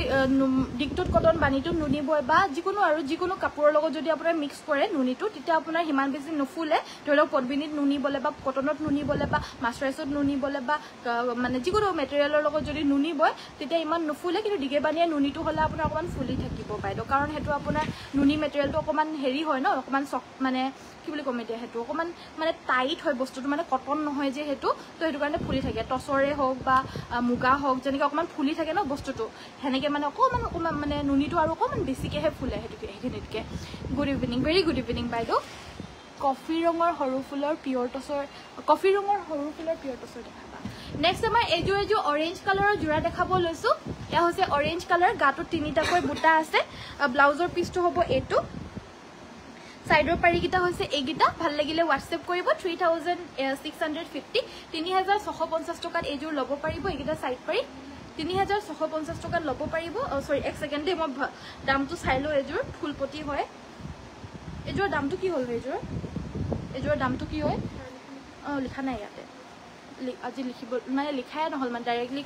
ডিকটুত কটন বানিটো নুনি বয় বা যিকোনো কাপোৰৰ লগত যদি আপোনাৰ মিক্স কৰে নুনিটো তেতিয়া আপোনাৰ হিমান বেছি নুফুলে ধৰক পটবিনিত নুনি বলে বা কটনত নুনি বলে বা মাছৰাইছত নুনি বলে বা মানে যিকোনো মেটেৰিয়েলৰ লগত যদি নুনি বয় তেতিয়া ইমান নুফুলে কিন্তু ডিগে বানিয়া নুনিটো হলে আপোনাৰ অকমান ফুলি থাকিব বাইদেউ কাৰণ হেতু আপোনাৰ নুনি মেটেৰিয়েলটো অকমান হেৰি হয় ন অকমান মানে কি বুলি কম এতিয়া হেতু অকমান মানে টাইট হয় বস্তুটো মানে কটন নহয় যে হেতু তো হেতু কাৰণে ফুলি থাকে টসৰে হোক বা মুগা হোক যেনেকৈ অকমান ফুলি থাকে ন বস্তুটো হেনেকে মানে অকমান মানে নুনিটো আৰু অকমান বেছিকেহে ফুলে হেতুকে good evening very good evening বাইদেউ কফি ৰঙৰ সৰু ফুলৰ পিওৰ টসৰ কফি ৰঙৰ সৰু ফুলৰ পিওৰ টসৰ দেখাবা নেক্সট আমাৰ এযোৰ অৰেঞ্জ কালাৰৰ জোৰা দেখাব লৈছো এয়া হৈছে অৰেঞ্জ কালাৰ গাটো তিনিটাকৈ বুটা আছে ব্লাউজৰ পিচটো হ'ব এটো সাইডৰ পাৰিকিটা হৈছে এগিটা ভাল লাগিলে WhatsApp কৰিব 3650 3650 টকাত এযোৰ ল'ব পাৰিব এগিটা সাইড পাৰি 3650 টকাত ল'ব পাৰিব সৰি এক সেকেন্ড দে মই দামটো চাই লো এযোৰ ফুলপতি হয় এযোৰ দামটো কি হ'ল এযোৰ দামটো কি হয় লিখা নাই ইয়াতে আজি লিখিব মানে লিখাই নহল মানে ডাইৰেক্টলি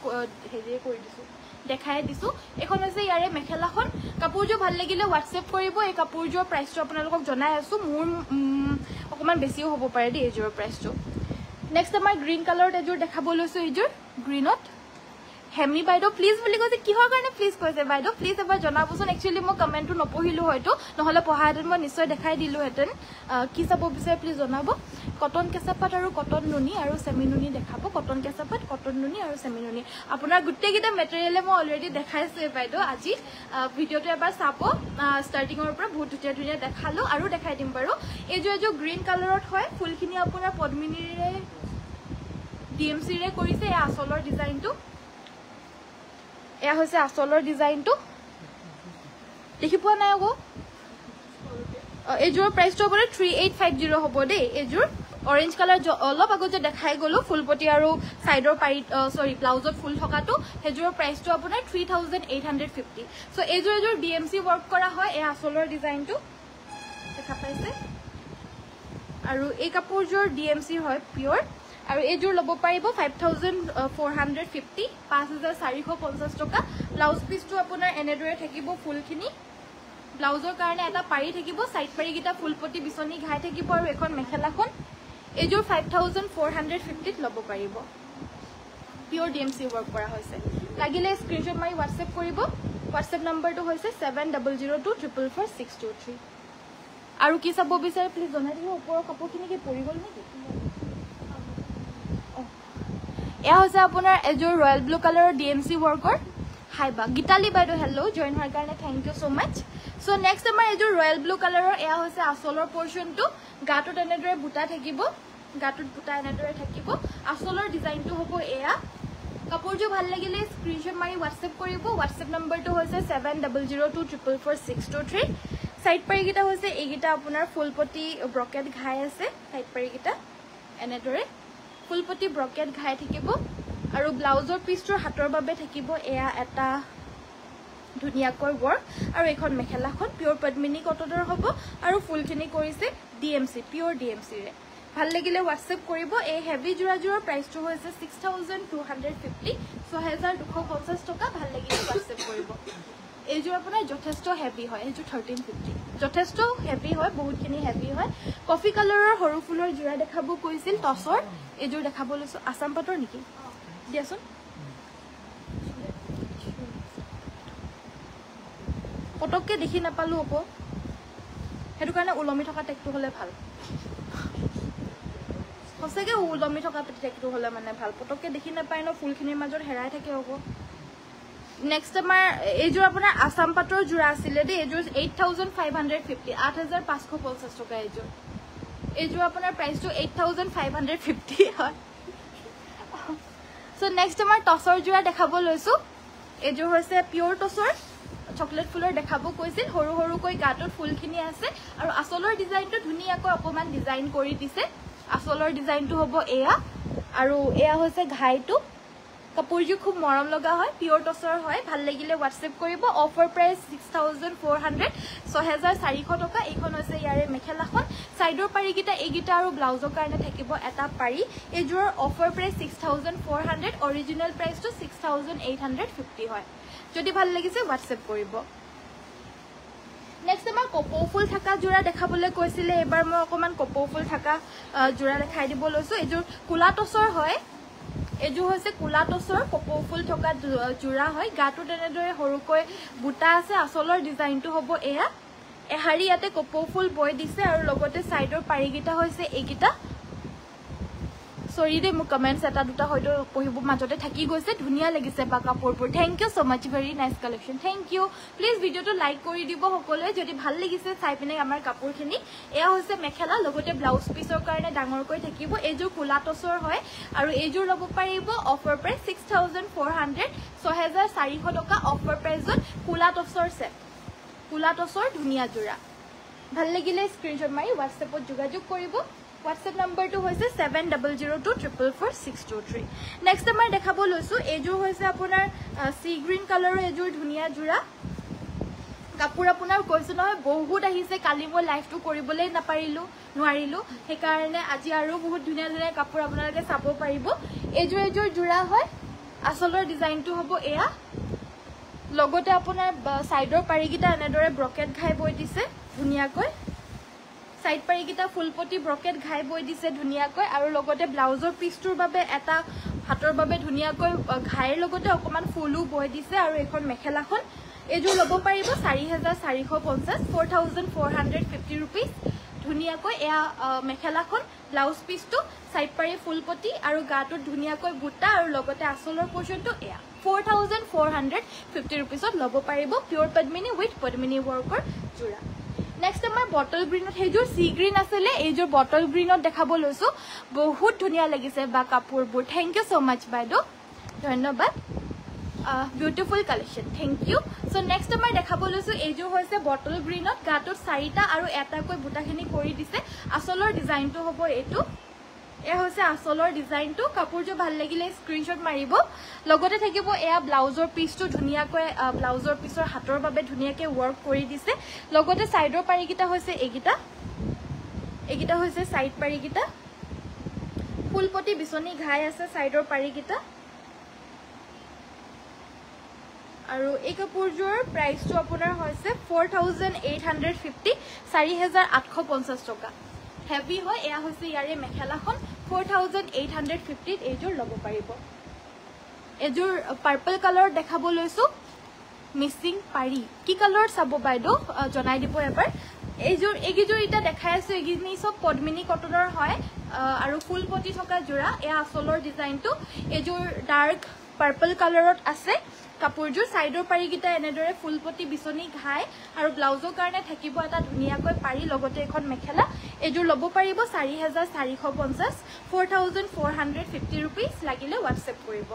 হেৰি কৰি দিছো দেখাই দিছো এখন হৈছে ইয়াৰে মেখেলাখন কাপোৰযোৰ ভাল লাগিলে WhatsApp কৰিব এই কাপোৰযোৰ প্ৰাইসটো আপোনালোকক জনাই আছো মোৰ অকমান বেছিও হ'ব পাৰে দেই এযোৰ প্ৰাইসটো নেক্সট আমাৰ গ্ৰীন কালাৰত এযোৰ দেখাব লৈছো এযোৰ গ্ৰীনত হেমি বাইদেউ প্লিজ বুলি কৈছে কিহৰ কাৰণে প্লিজ কৈছে বাইদেউ প্লিজ এবাৰ জনাবচোন একচুয়ালি মই কমেন্টটো নপঢ়িলো হয়তো নহলে পঢ়াহেতেন মই নিশ্চয় দেখাই দিলো হেতেন কি চাব বিচাৰে প্লিজ জনাব কটন কেঁচাপাত আৰু কটন নুনি আৰু সেমি নুনি দেখাব কটন কেঁচাপাত কটন নুনি আৰু সেমি নুনি আপোনাৰ গুটেকিটা মেটেৰিয়েলে মই অলৰেডি দেখাইছো বাইদেউ আজি ভিডিওটো এবাৰ চাব ষ্টাৰ্টিংৰ পৰা বহুত ধুনীয়া দেখালো আৰু দেখাই দিম বাৰু এযোৰ গ্ৰীন কালাৰত হয় ফুলখিনি আপোনাৰ পদ্মিনীৰে DMC ৰে কৰিছে এই আসলৰ ডিজাইনটো এয়া হৈছে আসলৰ ডিজাইনটো দেখি পোৱা নাই আকৌ এযোৰ প্ৰাইসটো হ'ব 3850 হ'ব দেই এযোৰ অৰেঞ্জ কালাৰ অলপ আগত যে দেখাই গলো ফুলপতি আৰু সাইডৰ পাৰি সৰি ব্লাউজত ফুল থকাটো হেযোৰ প্ৰাইসটো আপোনাৰ 3850 সো এযোৰ DMC ওয়াৰ্ক কৰা হয় এই আসলৰ ডিজাইনটো দেখা পাইছে আৰু এই কাপোৰযোৰ DMC হয় পিওৰ আৰু এযোৰ ল'ব পাৰিব 5450 5450 টকা ব্লাউজ পিসটো আপোনাৰ এনেদৰে থাকিব ফুলখিনি ব্লাউজৰ কাৰণে এটা পাৰি থাকিব সাইড পাৰি গিটা ফুলপতি বিছনি ঘাই থাকিব আৰু এখন মেখেলাখন এযোৰ 5450 ল'ব পাৰিব পিওৰ DMC ওয়াৰ্ক কৰা হৈছে লাগিলে স্ক্ৰিনশ্বট মাৰি WhatsApp কৰিব WhatsApp নম্বৰটো হৈছে 7002444623 আৰু কি চাব বিচাৰে প্লিজ জনাই দিব ওপৰৰ কাপোৰখিনি কি পৰি গল নেকি এয়া হৈছে আপোনাৰ এযোৰ ৰয়্যাল ব্লু কালাৰৰ DMC ওয়াৰ্কৰ হাই বা গীতালি বাইদেউ হেল্লো জয়েন হোৱাৰ কাৰণে thank you so mass so next আমাৰ এযোৰ ৰয়্যাল ব্লু কালাৰৰ এয়া হৈছে আসলৰ পোৰশনটো গাটোত এনেদৰে বুটা থাকিব গাটোত বুটা এনেদৰে থাকিব আসলৰ ডিজাইনটো হ'ব এয়া কাপোৰযোৰ ভাল লাগিলে স্ক্ৰিনশ্বট মাৰি WhatsApp কৰিব WhatsApp নম্বৰটো হৈছে 7002444623 সাইড পাৰিকিটা হৈছে এইগিটা আপোনাৰ ফুলপতি ব্ৰকেট ঘাই আছে সাইড পাৰিকিটা এনেদৰে ফুলপতি ব্ৰকেট ঘাই থাকিব আৰু ব্লাউজৰ পিসটোৰ হাতৰ বাবে থাকিব এয়া এটা ধুনিয়াকৈ ওয়াৰ্ক আৰু এখন মেখেলাখন পিওৰ পদ্মিনী কটনৰ হ'ব আৰু ফুলখিনি কৰিছে DMC পিওৰ DMC ৰে ভাল লাগিলে WhatsApp কৰিব এই হেভি জোৰাজোৰৰ প্ৰাইসটো হৈছে 6250 6250 টকা ভাল লাগিলে WhatsApp কৰিব এইযোৰ আপোনাৰ যথেষ্ট হেভি হয় এইযোৰ 1350 যথেষ্ট হেভি হয় বহুতখিনি হেভি হয় কফি কালাৰৰ সৰু ফুলৰ জোৰা দেখাব কৈছিল টসৰ এইযোৰ দেখাব লৈছো আসাম পাটৰ নেকি দিয়াচোন পটককে দেখি নাপালো আকৌ হেতু কাৰণে উলমি থকা টেকটো হলে ভাল হসেগে উলমি থকা টেকটো হলে মানে ভাল পটককে দেখি নাপায় ন ফুলখিনিৰ মাজত হেৰাই থাকে আকৌ নেক্সট আমাৰ এযোৰ আপোনাৰ আসাম পাটৰ জোৰা আছিল দে এযোৰ 8550 8550 টকা এযোৰ আপোনাৰ প্ৰাইসটো 8550 হয় সো নেক্সট আমাৰ টসৰ জোৰা দেখাব লৈছো এযোৰ হৈছে পিওৰ টসৰ চকলেট ফুলৰ দেখাব কৈছিল সৰু সৰুকৈ গাটোত ফুলখিনি আছে আৰু আচলৰ ডিজাইনটো ধুনীয়াকৈ অকমান ডিজাইন কৰি দিছে আচলৰ ডিজাইনটো হ'ব এয়া আৰু এয়া হৈছে ঘাইটো কাপোৰযোৰ খুব মৰম লগা হয় পিওৰ টছৰ হয় ভাল লাগিলে WhatsApp কৰিব অফাৰ প্ৰাইস 6400 6400 টকা এইখন হৈছে ইয়াৰে মেখেলাখন সাইডৰ পাৰিকিটা এইগিটা আৰু ব্লাউজৰ কাৰণে থাকিব এটা পাৰি এইযোৰৰ অফাৰ প্ৰাইস 6400 অৰিজিনাল প্ৰাইসটো 6850 হয় যদি ভাল লাগিছে WhatsApp কৰিব নেক্সট আমাৰ কপৌ ফুল থাকা জোৰা দেখাবলৈ কৈছিলে এবাৰ মই অকমান কপৌ ফুল থাকা জোৰা দেখাই দিব লৈছো এইযোৰ কুলা টছৰ হয় এজু হৈছে কুলা টছৰ কপৌ ফুল থকা জোৰা হয় গাটো তেনেদৰে সৰুকৈ বুটা আছে আসলৰ ডিজাইনটো হ'ব এয়া এহাৰি ইয়াতে কপৌ ফুল বৈ দিছে আৰু লগতে সাইডৰ পাৰিগিটা হৈছে এইগিটা সৰি দে মু কমেন্টস এটা দুটা হয়তো পঢ়িব মাজতে থাকি গৈছে ধুনিয়া লাগিছে বা কাপোৰবোৰ thank you so much very nice collection thank you please ভিডিওটো লাইক কৰি দিব সকলোৱে যদি ভাল লাগিছে চাই পিনে আমাৰ কাপোৰখিনি এয়া হৈছে মেখেলা লগতে ব্লাউজ পিছৰ কাৰণে ডাঙৰকৈ থাকিব এইযোৰ কুলা টছৰ হয় আৰু এইযোৰ ল'ব পাৰিব অফাৰ প্ৰাইস 6400 6400 টকা অফাৰ প্ৰাইসত কুলা টছৰ সেট কুলা টছৰ ধুনিয়া জোৰা ভাল লাগিলে স্ক্ৰিনশ্বট মাৰি WhatsAppত যোগাযোগ কৰিব WhatsApp number to hoise 7002444623 next আমাৰ দেখাব লৈছো এজোৰ হৈছে আপোনাৰ সি গ্ৰীন কালাৰৰ এজোৰ ধুনিয়া জোৰা কাপোৰ আপোনাৰ কৈছো নহয় বহুত আহিছে কালি মই লাইভটো কৰিবলৈ নোৱাৰিলো সেই কাৰণে আজি আৰু বহুত ধুনিয়া ধুনিয়া কাপোৰ আপোনালোকে চাব পাৰিব এজোৰ জোৰা হয় আসলৰ ডিজাইনটো হ'ব এয়া লগতে আপোনাৰ সাইডৰ পাৰিকিটা এনেদৰে ব্ৰকেট ঘাই বৈ দিছে ধুনিয়াকৈ সাইড পাৰিকিটা ফুলপটি ব্ৰকেট ঘাই বৈ দিছে ধুনিয়াকৈ আৰু লগতে ব্লাউজৰ পিছটোৰ বাবে এটা হাতৰ বাবে ধুনিয়াকৈ ঘাইৰ লগতে অকমান ফুলু বৈ দিছে আৰু এখন মেখেলাখন এজোৰ ল'ব পাৰিব 4450 4450 रुपीस ধুনিয়াকৈ এয়া মেখেলাখন ব্লাউজ পিছটো সাইড পাৰি ফুলপটি আৰু গাটো ধুনিয়াকৈ বুটা আৰু লগতে আসলৰ পোৰ্শনটো এয়া 4450 रुपीसত ল'ব পাৰিব পিওৰ পদ্মিনী উইথ পদ্মিনী ওয়াৰ্কৰ জোৰা নেক্সট আমাৰ বটল গ্ৰীনত হেজুৰ সি গ্ৰীন আছিলে এইজোৰ বটল গ্ৰীনত দেখাব লৈছো বহুত ধুনিয়া লাগিছে বা কাপোৰবোৰ থ্যাংক ইউ সো মাচ বাইদো ধন্যবাদ beautiful collection thank you so next আমাৰ দেখাব লৈছো এইজোৰ হৈছে বটল গ্ৰীনত গাটোত চাৰিটা আৰু এটাকৈ বুটাখিনি কৰি দিছে আসলৰ ডিজাইনটো হ'ব এইটো এ হৈছে আসলৰ ডিজাইনটো কাপোৰটো ভাল লাগিলে স্ক্ৰিনশ্বট মাৰিব লগতে থাকিব এয়া ব্লাউজৰ পিছটো ধুনিয়াকৈ ব্লাউজৰ পিছৰ হাতৰ বাবে ধুনিয়াকৈ ওয়াৰ্ক কৰি দিছে লগতে সাইডৰ পাৰিকিটা হৈছে এইগিটা হৈছে সাইড পাৰিকিটা ফুলপটি বিছনি ঘাই আছে সাইডৰ পাৰিকিটা আৰু এই কাপোৰযোৰ প্ৰাইসটো আপোনাৰ হৈছে 4850 4850 টকা হেভি হয় এয়া হৈছে ইয়াৰে মেখেলাখন 4850 এইযোৰ ল'ব পাৰিব এযোৰ পাৰ্পল কালাৰ দেখাব লৈছো মিসিং পাৰি কি কালাৰ চাব বাইদো জনাই দিব এবাৰ এইযোৰ এটা দেখাই আছে এগিনি সব পদ্মিনী কটনৰ হয় আৰু ফুলপটি থকা জোৰা এয়া আসলৰ ডিজাইনটো এযোৰ ডাৰ্ক পাৰ্পল কালাৰত আছে কাপোৰযোৰ সাইডৰ পাৰিকিটা এনেদৰে ফুলপটি বিছনি ঘাই আৰু ব্লাউজৰ কাৰণে থাকিব এটা ধুনিয়াকৈ পাৰি লগতে এখন মেখেলা এযোৰ ল'ব পাৰিব 4450 4450 रुपीस লাগিলে WhatsApp কৰিব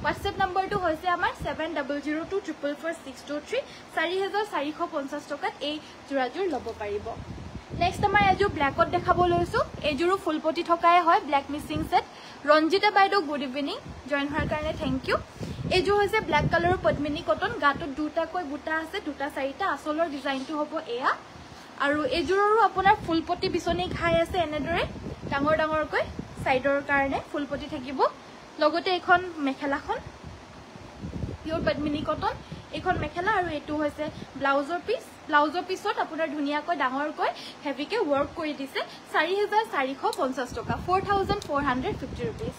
WhatsApp নম্বৰটো হৈছে আমাৰ 7002444623 4450 টকাত এই জোৰাজোৰ ল'ব পাৰিব নেক্সট আমাৰ এযোৰ ব্ল্যাকত দেখাব লৈছো এযোৰো ফুলপটি থকাই হয় black missing set Ranjita BeiDou good evening join হোৱাৰ কাৰণে থ্যাংক ইউ এযোৰ হৈছে ব্ল্যাক কালাৰৰ পদ্মিনী কটন গাটোত দুটাকৈ বুটা আছে দুটা চাৰিটা আসলৰ ডিজাইনটো হ'ব এয়া আৰু এযোৰৰো আপোনাৰ ফুলপটি বিছনি ঘাই আছে এনেদৰে ডাঙৰকৈ সাইডৰ কাৰণে ফুলপটি থাকিব লগতে এখন মেখেলাখন পিওৰ পদ্মিনী কটন এখন মেখেলা আৰু এটো হৈছে ব্লাউজৰ পিছত আপোনাৰ ধুনিয়াকৈ ডাঙৰকৈ হেভিকে ওয়াৰ্ক কৰি দিছে 4450 টকা 4450 रुपीस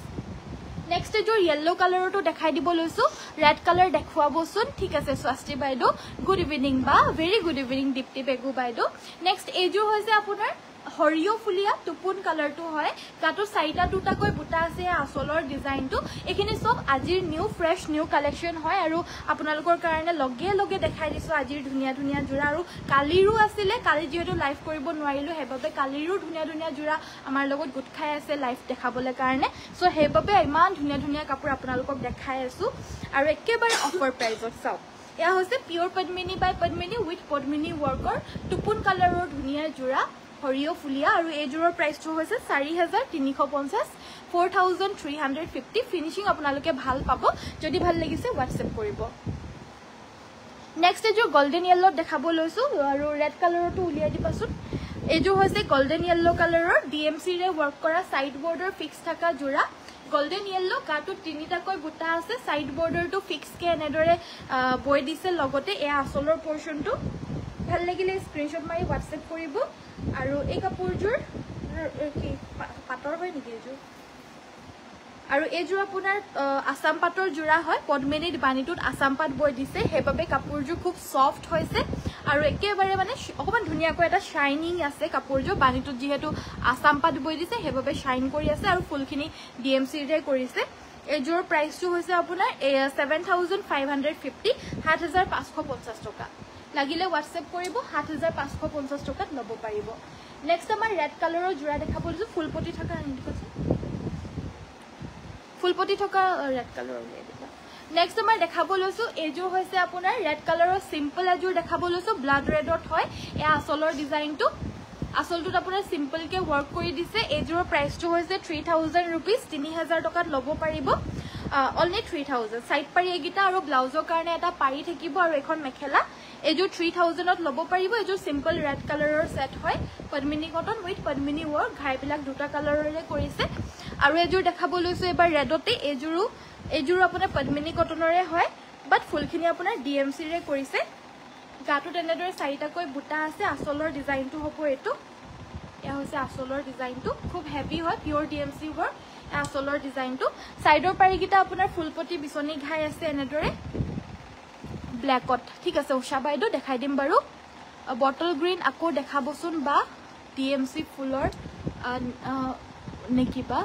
নেক্সট এযোৰ ইয়েলো কালাৰটো দেখাই দিব লৈছো ৰেড কালাৰ দেখুৱাবচোন ঠিক আছে স্বাস্তি বাইদো গুড ইভিনিং বা ভেৰি গুড ইভিনিং দীপ্তি বেগু বাইদো নেক্সট এযোৰ হৈছে আপোনাৰ হৰিয় ফুলিয়া টুপুন কালাৰটো হয় কাটো চাইটা দুটাকৈ বুটা আছে আসলৰ ডিজাইনটো এখিনি সব আজিৰ নিউ ফ্ৰেশ নিউ কালেকশন হয় আৰু আপোনালোকৰ কাৰণে লগে দেখাই দিছো আজিৰ ধুনিয়া জোৰা আৰু কালিৰো আছিলে কালি যেহেতু লাইভ কৰিব নোৱাৰিলো হেবাবে কালিৰো ধুনিয়া জোৰা আমাৰ লগত গুট খাই আছে লাইভ দেখাবলৈ কাৰণে সো হেবাবে ইমান ধুনিয়া কাপোৰ আপোনালোকক দেখাই আছো আৰু একেবাৰে অফাৰ প্ৰাইজত চাও এয়া হৈছে pure Padmini by Padmini with পদ্মিনী ৱৰ্কৰ টুপুন কালাৰৰ ধুনীয়া যোৰা হৰিয় ফুলিয়া আৰু এই যোৰৰ প্ৰাইচটো হৈছে 4350 4350 ফিনিশিং আপোনালোকে ভাল পাব যদি ভাল লাগিছে হোৱাটছএপ কৰিব নেক্সট এযোৰ গোল্ডেন য়েল্লো দেখাব লৈছো আৰু ৰেড কালাৰটো উলিয়াই দিবাচোন এযোৰ হৈছে গোল্ডেন য়েল্লো কালাৰৰ ডিএমসি ৰে ৱৰ্ক কৰা সাইড বৰ্ডাৰ ফিক্স থকা যোৰা গোল্ডেন য়েল্লো কাটো তিনিটাকৈ বুটা আছে সাইড বৰ্ডাৰটো ফিক্স কে এনেদৰে বৈ দিছে লগতে এয়া আসলৰ পোৰশনটো ভাল লাগিলে স্ক্ৰিনশ্বট মাৰি হোৱাটছএপ কৰিব আৰু এই কাপোৰযোৰ কি পাটৰ হয় নেকি এযোৰ আৰু এযোৰ আপোনাৰ আসাম পাটৰ যোৰা হয় পদ্মিনীৰ বাণীটোত আসাম পাট বৈ দিছে হেবাবে কাপোৰযোৰ খুব সফট হৈছে আৰু একেবাৰে মানে অকমান ধুনিয়াকৈ এটা শাইনিং আছে কাপোৰযোৰ বাণীটোত যেহেতু আসাম পাট বৈ দিছে হেবাবে শাইন কৰি আছে আৰু ফুলখিনি ডিএমসি ৰে কৰিছে এযোৰ প্ৰাইসটো হৈছে আপোনাৰ 7550 7550 টকা লাগিলে হোৱাটছএপ কৰিব 7550 টকাত লব পাৰিব নেক্সট আমাৰ ৰেড কালাৰৰ যোৰা দেখাব লৈছো ফুলপটি থকা ফুলপটি থকা ৰেড কালাৰৰ উলিয়াই নেক্সট আমাৰ দেখাব লৈছো এযোৰ হৈছে আপোনাৰ ৰেড কালাৰৰ সিম্পল এযোৰ দেখাব লৈছো ব্লাড ৰেডত হয় এয়া আসলৰ ডিজাইনটো আসলটোত আপোনাৰ সিম্পল কে ওয়াৰ্ক কৰি দিছে এযোৰৰ প্ৰাইসটো হৈছে 3000 रुपीस 3000 টকাত লব পাৰিব অনলি 3000 সাইড পাৰি এগিটা আৰু ব্লাউজৰ কাৰণে এটা পাৰি থাকিব আৰু এখন মেখেলা এযোৰ 3000ত লব পাৰিব এযোৰ সিম্পল ৰেড কালাৰৰ সেট হয় পদ্মিনী কটন উইথ পদ্মিনী ওয়াৰ্ক ঘাইবিলাক দুটা কালাৰৰে কৰিছে আৰু এযোৰ দেখাব লৈছো এবাৰ ৰেডতে এযোৰ আপোনাৰ পদ্মিনী কটনৰে হয় বাট ফুলখিনি আপোনাৰ ডিএমসি ৰে কৰিছে গাটো তেনেদৰে চাৰিটাকৈ বুটা আছে আসলৰ ডিজাইনটো হ'ব এটো এয়া হৈছে আসলৰ ডিজাইনটো খুব হেভি হয় পিওৰ ডিএমসি ওয়াৰ্ক আসলৰ ডিজাইনটো সাইডৰ পাৰিগিটা আপোনাৰ ফুলপটি বিচনী ঘাই আছে এনেদৰে ব্ল্যাকত ঠিক আছে উষা বাইদো দেখাই দিম বাৰু বটল গ্ৰীন আকৌ দেখাবচোন বা ডিএমসি ফুলৰ নেকিবা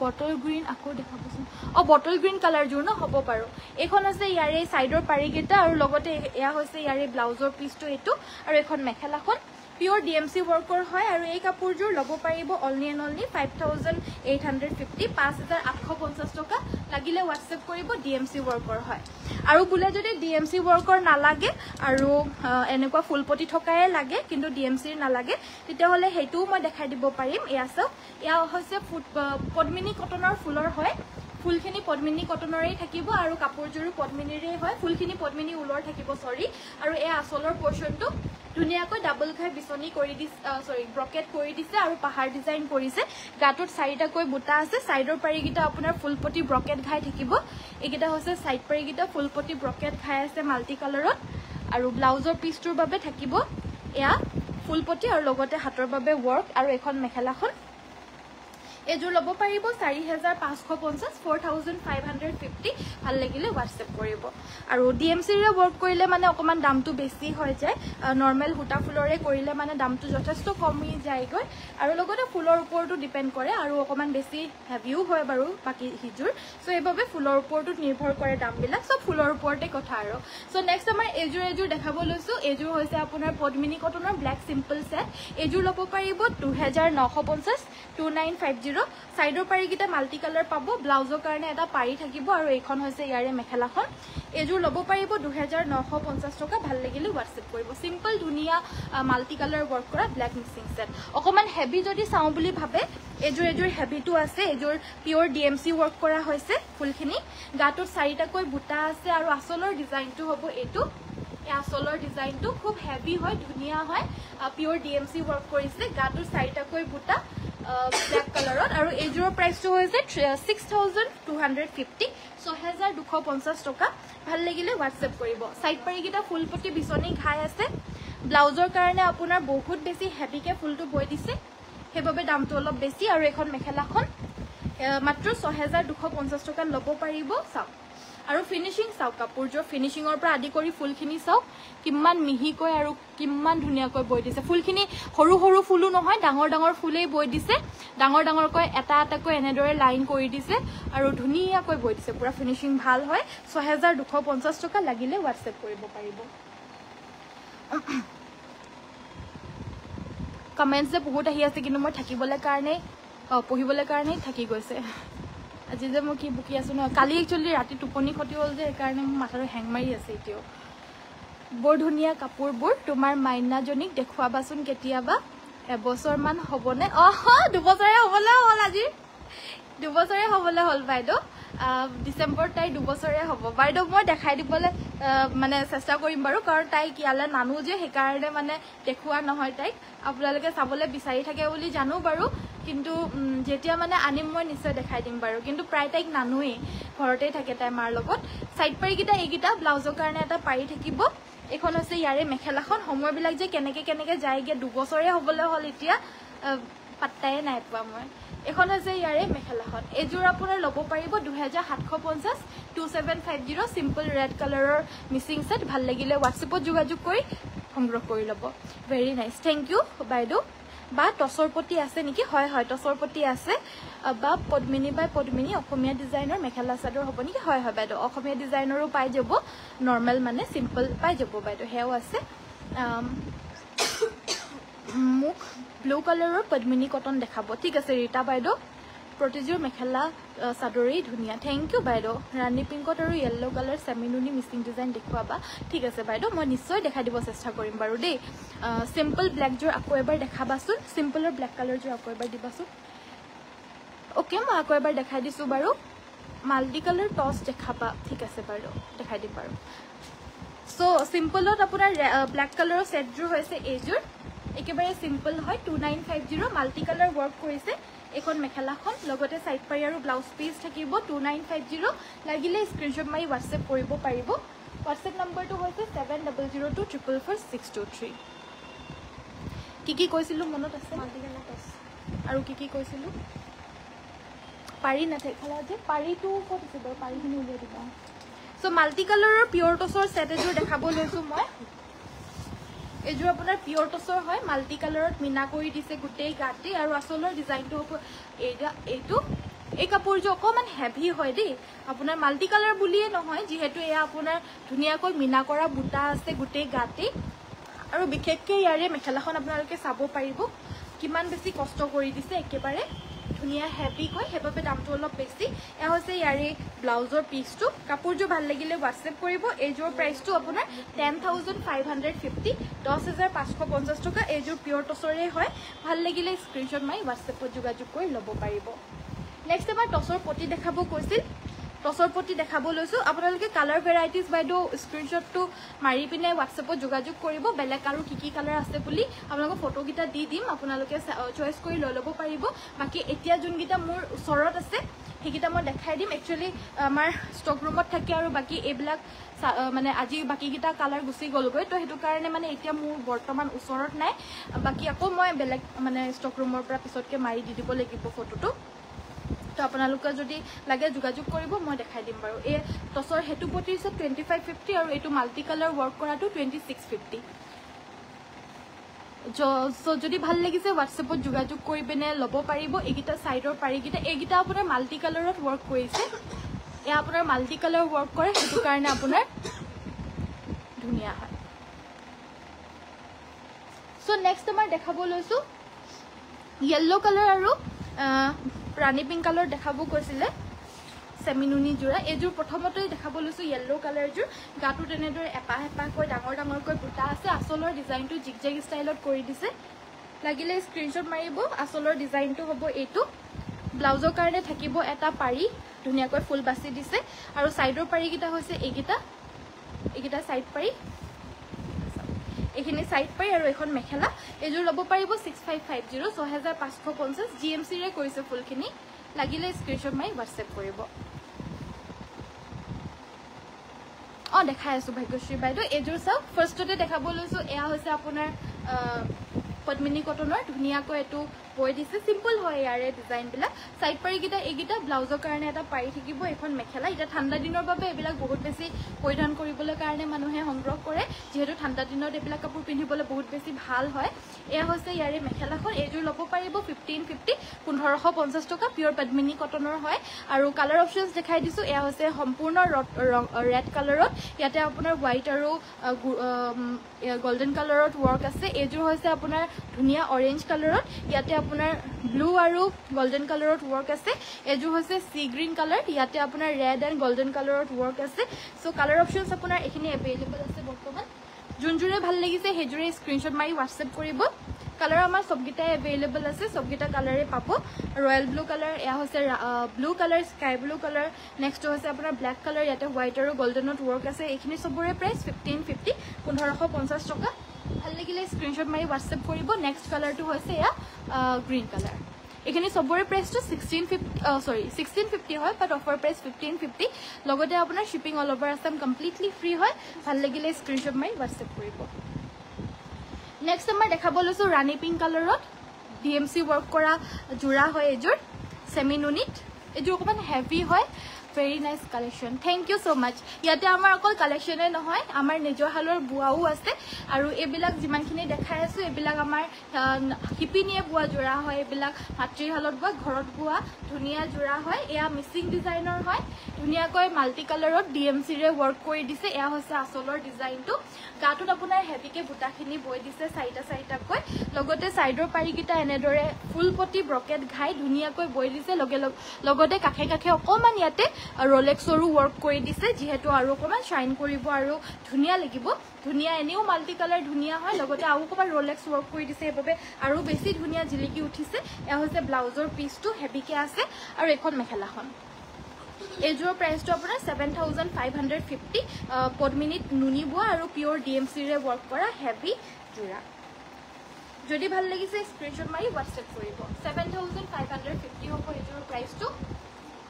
বটল গ্ৰীন আকৌ দেখাবচোন বটল গ্ৰীন কালাৰ জোৰ ন হ'ব পাৰো এখন আছে ইয়াৰে সাইডৰ পাৰিগিটা আৰু লগতে এয়া হৈছে ইয়াৰে ব্লাউজৰ পিছটো এটো আৰু এখন মেখেলাখন পিওৰ ডিএমসি ওয়াৰ্কৰ হয় আৰু এই কাপোৰযোৰ লব পাৰিব অনলি এন্ড অনলি 5850 5850 টকা লাগিলে হোৱাটছএপ কৰিব ডিএমসি ওয়াৰ্কৰ হয় আৰু বুলে যদি ডিএমসি ওয়াৰ্কৰ নালাগে আৰু এনেকুৱা ফুলপটি থকায়ে লাগে কিন্তু ডিএমসি নালাগে তেতিয়া হলে হেতু মই দেখাই দিব পাৰিম এয়া চাও এয়া হৈছে পদ্মিনী কটনৰ ফুলৰ হয় ফুলখিনি পদ্মিনী কটনৰে থাকিব আৰু কাপোৰযোৰ পদ্মিনীৰে হয় ফুলখিনি পদ্মিনী উলৰ থাকিব সৰি আৰু এই আসলৰ পোৰশনটো ধুনিয়াকৈ ডাবল ঘাই বিচনী কৰি দিছে ব্ৰকেট কৰি দিছে আৰু পাহাৰ ডিজাইন কৰিছে গাটোত চাৰিটাকৈ বুটা আছে সাইডৰ পাৰিগিটা আপোনাৰ ফুলপটি ব্ৰকেট ঘাই থাকিব এগিটা হৈছে সাইড পাৰিগিটা ফুলপটি ব্ৰকেট ঘাই আছে মাল্টি কালাৰত আৰু ব্লাউজৰ পিছটোৰ বাবে থাকিব এয়া ফুলপটি আৰু লগতে হাতৰ বাবে ওয়াৰ্ক আৰু এখন মেখেলাখন এযোৰ লব পাৰিব 4550 4550 ভাল লাগিলে হোৱাটছএপ কৰিব আৰু ডিএমসি ৰে ওয়াৰ্ক কৰিলে মানে অকমান দামটো বেছি হৈ যায় নৰমাল হুটা ফুলৰে কৰিলে মানে দামটো যথেষ্ট কমি যায়গৈ আৰু লগতে ফুলৰ ওপৰটো ডিপেন্ড কৰে আৰু অকমান বেছি হেভিও হয় বাৰু বাকি হিজুৰ সো এবাবে ফুলৰ ওপৰটো নিৰ্ভৰ কৰে দামবিলাক সব ফুলৰ ওপৰতে কথা আৰু সো নেক্সট আমাৰ এযোৰ দেখাব লৈছো এযোৰ হৈছে আপোনাৰ পদ্মিনী কটনৰ ব্ল্যাক সিম্পল সেট এযোৰ লব পাৰিব 2950 2950 সাইডৰ পাৰিগিটা মাল্টি কালাৰ পাব ব্লাউজৰ কাৰণে এটা পাৰি থাকিব আৰু এইখন হৈছে ইয়াৰে মেখেলাখন এযোৰ লব পাৰিব 2950 টকা ভাল লাগিলে হোৱাটছএপ কৰিব সিম্পল ধুনিয়া মাল্টি কালাৰ ওয়াৰ্ক কৰা ব্ল্যাক মিক্সিং সেট অকমান হেভি যদি চাও বুলি ভাবে এযোৰ হেভিটো আছে এযোৰ পিওৰ ডিএমসি ওয়াৰ্ক কৰা হৈছে ফুলখিনি গাটোত চাৰিটাকৈ বুটা আছে আৰু আসলৰ ডিজাইনটো হ'ব এটো আসলৰ ডিজাইনটো খুব হেভি হয় ধুনিয়া হয় পিওৰ ডিএমসি ওয়াৰ্ক কৰিছে গাটোত চাৰিটাকৈ বুটা ব্ল্যাক কালাৰত আৰু এযোৰৰ প্ৰাইসটো হৈছে 6250 6250 টকা ভাল লাগিলে হোৱাটছএপ কৰিব সাইড পাৰিগিটা ফুলপটি বিচনী ঘাই আছে ব্লাউজৰ কাৰণে আপোনাৰ বহুত বেছি হেভিকে ফুলটো বৈ দিছে হেবাবে দামটো অলপ বেছি আৰু এখন মেখেলাখন মাত্ৰ 6250 টকা লব পাৰিব চাও আৰু ফিনিশিং চাও কাপোৰজৰ ফিনিশিংৰ পৰা আদি কৰি ফুলখিনি চাও কিমান মিহিকৈ আৰু কিমান ধুনিয়াকৈ বৈ দিছে ফুলখিনি সৰু সৰু ফুলো নহয় ডাঙৰ ডাঙৰ ফুলেই বৈ দিছে ডাঙৰ ডাঙৰকৈ এটা এটাকৈ এনেদৰে লাইন কৰি দিছে আৰু ধুনিয়াকৈ বৈ দিছে পুৰা ফিনিশিং ভাল হয় 6250 টকা লাগিলে হোৱাটছএপ কৰিব পাৰিব কমেন্টস বহুত আহি আছে কিন্তু মই থাকিবলৈ কাৰণে পঢ়িবলৈ কাৰণে থাকি গৈছে আজি যে মই কি বুকি আছো ন কালি একচুৱেলি ৰাতি টোপনি ক্ষতি হ'ল যে সেইকাৰণে মোৰ মাথাটো হেং মাৰি আছে এতিয়াও বৰ ধুনীয়া কাপোৰবোৰ তোমাৰ মাইনাজনীক দেখুৱাবাচোন কেতিয়াবা এবছৰমান হ'বনে 2 বছৰে হ'বলে হ'ল আজি 2 বছৰে হ'বলে হ'ল বাইদেউ ডিসেম্বৰ তাই 2 বছৰে হ'ব বাইদেউ মই দেখাই দিবলৈ মানে চেষ্টা কৰিম বাৰু কাৰণ তাই কিয়ালে নানো যে সেইকাৰণে মানে দেখুৱা নহয় তাইক আপোনালোকে চাবলৈ বিচাৰি থাকে বুলি জানো বাৰু কিন্তু যেতিয়া মানে আনিম মই নিশ্চয় দেখাই দিম বাৰু কিন্তু প্ৰায় তাইক নানোৱে ঘৰতে থাকে তাই মাৰ লগত সাইড পাৰিকিটা এইকিটা ব্লাউজৰ কাৰণে এটা পাৰি থাকিব এখন আছে ইয়াৰে মেখেলাখন সময়বিলাক যে কেনেকে কেনেকে যায়গে 2 বছৰে হ'বলে হ'ল এতিয়া পাত্তাই নাই পোৱা মই এখন আছে ইয়াৰে মেখেলাখন এজোৰ আপোনাৰ ল'ব পাৰিব 2750 2750 সিম্পল ৰেড কালাৰৰ মিসিং সেট ভাল লাগিলে WhatsAppত যোগাযোগ কৰি সংগ্ৰহ কৰি ল'ব ভেৰি নাইস থ্যাংক ইউ বাইদেউ বা টছৰপতি আছে নেকি হয় হয় টছৰপতি আছে বা পদ্মিনী বাই পদ্মিনী অসমীয়া ডিজাইনৰ মেখেলা চাদৰ হ'ব নেকি হয় হয় বাইদেউ অসমীয়া ডিজাইনৰো পাই যাব নৰ্মেল মানে সিম্পল পাই যাব বাইদেউ হেও আছে মুখ ব্লু কালাৰৰ পদ্মিনী কটন দেখাব ঠিক আছে ৰীতা বাইদেউ প্ৰতিযোৰ মেখেলা চাদৰেই ধুনীয়া থ্যাংক ইউ বাইদেউ ৰাণী পিংকত আৰু ইয়েলো কালাৰ সেমিনুনি মিসিং ডিজাইন দেখুৱাবা ঠিক আছে বাইদেউ মই নিশ্চয় দেখাই দিব চেষ্টা কৰিম বাৰু দেই সিম্পল ব্ল্যাক জোৰ আকৌ এবাৰ দেখাবাচোন সিম্পলৰ ব্ল্যাক কালাৰ জোৰ আকৌ এবাৰ দিবাচোন ওকে মই আকৌ এবাৰ দেখাই দিছো বাৰু মাল্টি কালাৰ টস দেখাবা ঠিক আছে বাৰু দেখাই দিম বাৰু সো সিম্পলত আপোনাৰ ব্ল্যাক কালাৰৰ সেট জোৰ হৈছে এজোৰ একেবাৰে সিম্পল হয় 2950 মাল্টি কালাৰ ওয়াৰ্ক কৰিছে এখন মেখেলাখন লগতে সাইড পাৰি আৰু ব্লাউজ পিস থাকিব 2950 লাগিলে স্ক্ৰিনশ্বট মাৰি WhatsApp কৰিব পাৰিব WhatsApp নম্বৰটো হৈছে 7002444623 কি কৈছিলো মনত আছে মাল্টি কালাৰ টস আৰু কি কৈছিলো পাৰি নাথাকিলা যে পাৰিটো ক'ত আছে বাৰু পাৰিখিনি উলিয়াই দিবা সো মাল্টি কালাৰৰ পিওৰ টসৰ সেট এজোৰ দেখাব লৈছো মই এজোৰ আপোনাৰ পিওৰ টসৰ হয় মাল্টি কালাৰত মিনা কৰি দিছে গুটেই গাটি আৰু আসলৰ ডিজাইনটো হ'ব এইটো এই কাপোৰটো অকমান হেভি হয় দেই আপোনাৰ মাল্টি কালাৰ বুলিয়ে নহয় যেহেতু এয়া আপোনাৰ ধুনীয়াকৈ মিনা কৰা বুটা আছে গুটেই গাটি আৰু বিশেষকৈ ইয়াৰে মেখেলাখন আপোনালোকে চাব পাৰিব কিমান বেছি কষ্ট কৰি দিছে একেবাৰে ধুনীয়া হেভি হয় হেবাবে দামটো অলপ বেছি এয়া হৈছে ইয়াৰে ব্লাউজৰ পিসটো কাপোৰটো ভাল লাগিলে WhatsApp কৰিব এজোৰ প্ৰাইসটো আপোনাৰ 10550 10550 টকা এজোৰ পিওৰ টসৰে হয় ভাল লাগিলে স্ক্ৰিনশ্বট মাৰি WhatsAppত যোগাযোগ কৰি ল'ব পাৰিব নেক্সট আমাৰ টসৰ পটি দেখাব কৈছিল টসৰ পটি দেখাব লৈছো আপোনালোকে কালাৰ ভেৰাইটিজ বাইদেউ স্ক্ৰিনশ্বটটো মাৰি পিনে WhatsAppত যোগাযোগ কৰিব বেলেগ আৰু কি কালাৰ আছে বুলি আপোনালোকক ফটো কিটা দি দিম আপোনালোকে চয়েস কৰি লৈ ল'ব পাৰিব বাকি এতিয়া যোনকিটা মোৰ ওচৰত আছে সেইকিটা মই দেখাই দিম একচুয়ালি আমাৰ ষ্টক ৰুমত থাকে আৰু বাকি এইবিলাক মানে আজি বাকি কিটা কালাৰ গুছি গলগৈ তো হেতু কাৰণে মানে এতিয়া মোৰ বৰ্তমান ওচৰত নাই বাকি আকৌ মই বেলেগ মানে ষ্টক ৰুমৰ পৰা পিছতকে মাৰি দি দিব লাগিব ফটোটো তো আপোনালোকে যদি লাগে যোগাযোগ কৰিব মই দেখাই দিম বাৰু এই টসৰ হেতু পটি 2550 আৰু এটো মাল্টি কালাৰ ওয়াৰ্ক কৰাটো 2650 সো যদি ভাল লাগিছে WhatsAppত যোগাযোগ কৰি পিনে ল'ব পাৰিব এইকিটা সাইডৰ পাৰিকিটা এইকিটা আপোনাৰ মাল্টি কালাৰত ওয়াৰ্ক কৰিছে এ আপোনাৰ মাল্টি কালাৰ ওয়াৰ্ক কৰে হেতু কাৰণে আপোনাৰ ধুনীয়া হয় সো নেক্সট আমাৰ দেখাব লৈছো ইয়েলো কালাৰ আৰু ৰাণী পিংক কালাৰ দেখাব কৈছিলে সেমিনুনি জোৰা এজোৰ প্ৰথমতে দেখাব লৈছো ইয়েলো কালাৰ জোৰ গাটো তেনেদৰে এপাহ এপাহকৈ ডাঙৰকৈ বুটা আছে আসলৰ ডিজাইনটো জিগজেগ ষ্টাইলত কৰি দিছে লাগিলে স্ক্ৰিনশ্বট মাৰিব আসলৰ ডিজাইনটো হ'ব এইটো ব্লাউজৰ কাৰণে থাকিব এটা পাৰি ধুনীয়াকৈ ফুল বাছি দিছে আৰু সাইডৰ পাৰিকিটা হৈছে এইকিটা সাইড পাৰি এইখিনি সাইড পাৰি আৰু এখন মেখেলা এজোৰ ল'ব পাৰিব 6550 6550 GMC ৰে কৰিছে ফুলখিনি লাগিলে স্ক্ৰিনশ্বট মাৰি WhatsApp কৰিব দেখাই আছো ভাগ্যশ্ৰী বাইদেউ এজোৰ চাওক ফাৰ্ষ্টতে দেখাব লৈছো এয়া হৈছে আপোনাৰ পদ্মিনী কটনৰ ধুনীয়াকৈ এটো বৈ দিছে সিম্পল হয় ইয়াৰে ডিজাইন বিলাক সাইড পাৰিকিটা এইকিটা ব্লাউজৰ কাৰণে এটা পাৰি থাকিব এখন মেখেলা এটা ঠাণ্ডা দিনৰ বাবে এবিলাক বহুত বেছি পৰিধান কৰিবলৈ কাৰণে মানুহে সংগ্ৰহ কৰে যেহেতু ঠাণ্ডা দিনত এবিলাক কাপোৰ পিন্ধিবলৈ বহুত বেছি ভাল হয় এয়া হৈছে ইয়াৰে মেখেলাখন এজোৰ ল'ব পাৰিব 1550 1550 টকা পিওৰ পদ্মিনী কটনৰ হয় আৰু কালাৰ অপচনছ দেখাই দিছো এয়া হৈছে সম্পূৰ্ণ ৰেড কালাৰত ইয়াতে আপোনাৰ হোৱাইট আৰু গোল্ডেন কালাৰত ওয়াৰ্ক আছে এজোৰ হৈছে আপোনাৰ ধুনীয়া অৰেঞ্জ কালাৰত ইয়াতে আপোনাৰ ব্লু আৰু গোল্ডেন কালাৰত ৱৰ্ক আছে এযোৰ হৈছে সি গ্ৰীন কালাৰ ইয়াতে আপোনাৰ ৰেড এণ্ড গোল্ডেন কালাৰত ৱৰ্ক আছে সো কালাৰ অপশনছ আপোনাৰ এখিনি এভেইলেবল আছে বৰ্তমান যোনজোৰে ভাল লাগিছে হেজোৰে স্ক্ৰিনশ্বট মাৰি WhatsApp কৰিব কালাৰ আমাৰ সবগিটা এভেইলেবল আছে সবগিটা কালাৰে পাব ৰয়েল ব্লু কালাৰ এয়া হৈছে blue colour sky blue colour next হৈছে আপোনাৰ ব্ল্যাক কালাৰ ইয়াতে হোৱাইট আৰু গোল্ডেনত ৱৰ্ক আছে এইখিনি সবৰে প্ৰাইস 1550 1550 টকা ভাল লাগিলে স্ক্ৰিনশ্বট মাৰি WhatsApp কৰিব নেক্সট কালাৰটো হৈছে এয়া গ্ৰীন কালাৰ এখানে সবৰে প্ৰাইসটো 1650 হয় বাট অফাৰ প্ৰাইস 1550 লগতে আপোনাৰ shipping all over Assam completely free হয় ভাল লাগিলে স্ক্ৰিনশ্বট মাৰি WhatsApp কৰিব নেক্সট আমাৰ দেখাব লৈছো ৰাণী পিংক কালাৰত ডিএমসি ৱৰ্ক কৰা জোৰা হয় এযোৰ সেমি নুনিট এযোৰ অকমান হেভি হয় very nice collection thank you so much ইয়াতে আমাৰ অকল কালেকশনে নহয় আমাৰ নিজৰ হালৰ বুৱাও আছে আৰু এবিলাক যিমানখিনি দেখাই আছো এবিলাক আমাৰ হিপিনিয়ে বুৱা জোৰা হয় এবিলাক মাতৃৰ হালত বুৱা ঘৰত বুৱা ধুনিয়া জোৰা হয় এয়া মিচিং ডিজাইনৰ হয় ধুনিয়াকৈ মাল্টি কালাৰত ডিএমসি ৰে ৱৰ্ক কৰি দিছে এয়া হৈছে আসলৰ ডিজাইনটো গাটোত আপোনাৰ হেভিকে বুটাখিনি বৈ দিছে চাইটা চাইটাকৈ লগতে সাইডৰ পাৰিকিটা এনেদৰে ফুলপটি ব্ৰকেট ঘাই ধুনিয়াকৈ বৈ দিছে লগতে কাখে কাখে অকমান ইয়াতে ৰোলেক্সৰো ৱৰ্ক কৰি দিছে যেহেতু আৰু অকমান শাইন কৰিব আৰু ধুনিয়া লাগিব ধুনিয়া এনেও মাল্টি কালাৰ ধুনিয়া হয় লগতে আৰু অকমান ৰোলেক্স ৱৰ্ক কৰি দিছে এভাবে আৰু বেছি ধুনিয়া জিলিকি উঠিছে এয়া হৈছে ব্লাউজৰ পিসটো হেভিকে আছে আৰু এখন মেখেলাখন এযোৰ প্ৰাইসটো আপোনাৰ 7550 পদ্মিনীত নুনি বোৱা আৰু পিওৰ ডিএমসি ৰে ৱৰ্ক কৰা হেভি জোৰা যদি ভাল লাগিছে স্ক্ৰিনশ্বট মাৰি WhatsApp কৰিব 7550 হ'ব এযোৰ প্ৰাইসটো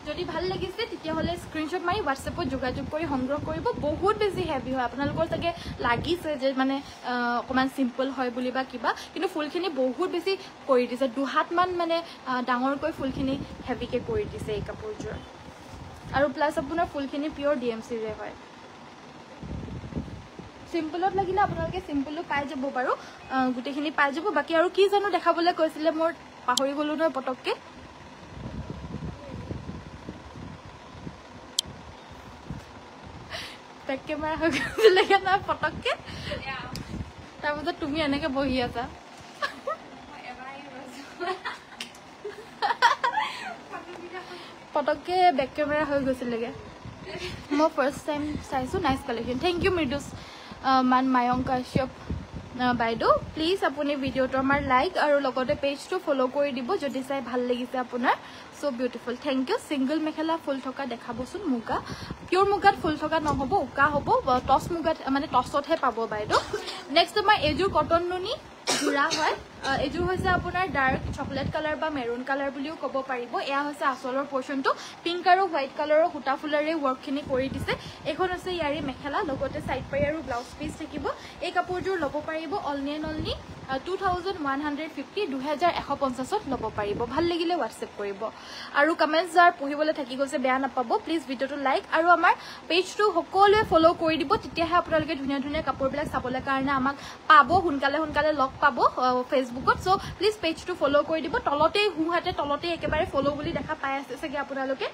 যদি ভাল লাগিছে তেতিয়া হলে স্ক্ৰিনশ্বট মাৰি WhatsAppত যোগাযোগ কৰি সংগ্ৰহ কৰিব বহুত বেছি হেভি হয় আপোনালোকৰ তাকে লাগিছে যে মানে অকমান সিম্পল হয় বুলি বা কিবা কিন্তু ফুলখিনি বহুত বেছি কৰি দিছে দুহাত মান মানে ডাঙৰকৈ ফুলখিনি হেভিকে কৰি দিছে এই কাপোৰযোৰ আৰু প্লাস আপোনাৰ ফুলখিনি পিওৰ ডিএমসি ৰে হয় সিম্পলত লাগিলে আপোনালোকে সিম্পলটো পাই যাব বাৰু গুটেখিনি পাই যাব বাকি আৰু কি জানো দেখাবলৈ কৈছিলে মোৰ পাহৰি গলো ন পটককে বেক কেমেৰা হৈ গৈছিলে না পটককে তাৰপিছত তুমি এনেকে বহি আছা পটককে বেক কেমেৰা হৈ গৈছিলেগে মই ফাৰ্স্ট টাইম চাইছো নাইস কালেকশন থ্যাংক ইউ মৃদুস মান মায়ং কাশ্যপ বাইদেউ প্লিজ আপুনি ভিডিওটো আমাৰ লাইক আৰু লগতে পেজটো ফলো কৰি দিব যদি চাই ভাল লাগিছে আপোনাৰ so beautiful thank you single mekhela ফুল থকা দেখাবচোন মুগা পিওর মুগাত ফুল থকা নহব উকা হ'ব টস মুগাত মানে টসতহে পাব বাইদেউ নেক্সট আমাৰ এযোৰ কটন নুনি জোৰা হয় এযোৰ হৈছে আপোনাৰ ডাৰ্ক চকলেট কালাৰ বা মেৰুন কালাৰ বুলিও ক'ব পাৰিব এয়া হৈছে আসলৰ পোৰ্শনটো পিংক আৰু হোৱাইট কালাৰৰ হুটা ফুলাৰে ৱৰ্কখিনি কৰি দিছে এখন হৈছে ইয়াৰি মেখেলা লগতে সাইড পাই আৰু ব্লাউজ পিস থাকিব এই কাপোৰযোৰ ল'ব পাৰিব অনলি 2150 2150ত ল'ব পাৰিব ভাল লাগিলে WhatsApp কৰিব আৰু কমেন্টছ যাৰ পঢ়িবলৈ থাকি গৈছে বেয়া নাপাব প্লিজ ভিডিওটো লাইক আৰু আমাৰ পেজটো সকলোৱে ফলো কৰি দিব তেতিয়াহে আপোনালোকে ধুনীয়া ধুনীয়া কাপোৰবিলাক চাবলৈ কাৰণে আমাক পাব সোনকালে লগ পাব ফেসবুকত সো প্লিজ পেজটো ফলো কৰি দিব তলতে হুহাতে তলতে একেবাৰে ফলো বুলি দেখা পাই আছে সগে আপোনালোকে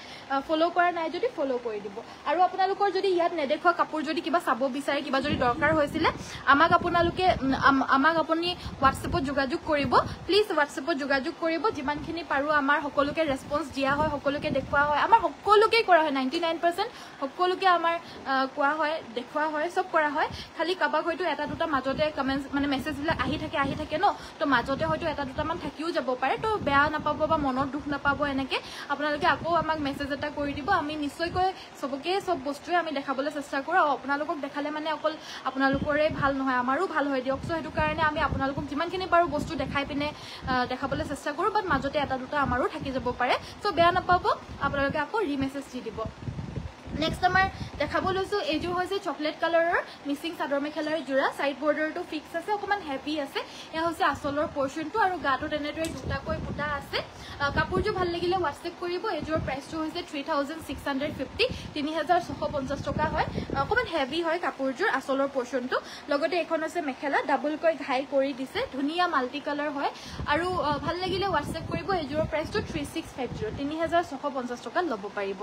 ফলো কৰা নাই যদি ফলো কৰি দিব আৰু আপোনালোকৰ যদি ইয়াত নেদেখোৱা কাপোৰ যদি কিবা চাব বিচাৰে কিবা যদি দৰকাৰ হৈছিল আমাক আপুনি WhatsAppত যোগাযোগ কৰিব প্লিজ WhatsAppত যোগাযোগ কৰিব যিমানখিনি পাৰো আমাৰ সকলোকে ৰেসপন্স দিয়া হয় সকলোকে দেখুৱা হয় আমাৰ সকলোকে কৰা হয় 99% সকলোকে আমাৰ কোৱা হয় দেখুৱা হয় সব কৰা হয় খালি কাবাক হয়তো এটা দুটা মাজতে কমেন্টস মানে মেছেজ বিলাক আহি থাকে ন তো মাজতে হয়তো এটা দুটা মান থাকিও যাব পাৰে তো বেয়া নাপাব বা মনৰ দুখ নাপাব এনেকে আপোনালোকে আকৌ আমাক মেছেজ এটা কৰি দিব আমি নিশ্চয়কৈ সবকে সব বস্তুৱে আমি দেখাবলৈ চেষ্টা কৰো আৰু আপোনালোকক দেখালে মানে অকল আপোনালোকৰে ভাল নহয় আমাৰো ভাল হয় দিয়ক সো হেতু কাৰণে আমি আপোনালোকক যিমানখিনি পাৰো বস্তু দেখাই পিনে দেখাবলৈ চেষ্টা কৰো বাট মাজতে এটা দুটা আমাৰো থাকি যাব পাৰে সো বেয়া নাপাব আপোনালোকে আকৌ ৰিমেছেজ দি দিব নেক্সট আমাৰ দেখাব লৈছো এযোৰ হৈছে চকলেট কালাৰৰ মিচিং চাদৰ মেখেলাৰ জোৰা সাইড বৰ্ডাৰটো ফিক্স আছে অকমান হেভি আছে এয়া হৈছে আসলৰ পোৰ্শনটো আৰু গাটো তেনেদৰে দুটাকৈ বুটা আছে কাপোৰযোৰ ভাল লাগিলে WhatsApp কৰিব এযোৰ প্ৰাইসটো হৈছে 3650 কোৱালিটি 3650 টকা হয় অকমান হেভি হয় কাপোৰযোৰ আচলৰ পোৰ্শনটো লগতে এখন আছে মেখেলা ডাবল কৈ ঘাই কৰি দিছে ধুনিয়া মাল্টি কালাৰ হয় আৰু ভাল লাগিলে WhatsApp কৰিব এযোৰৰ প্ৰাইসটো 3650 3650 টকা ল'ব পাৰিব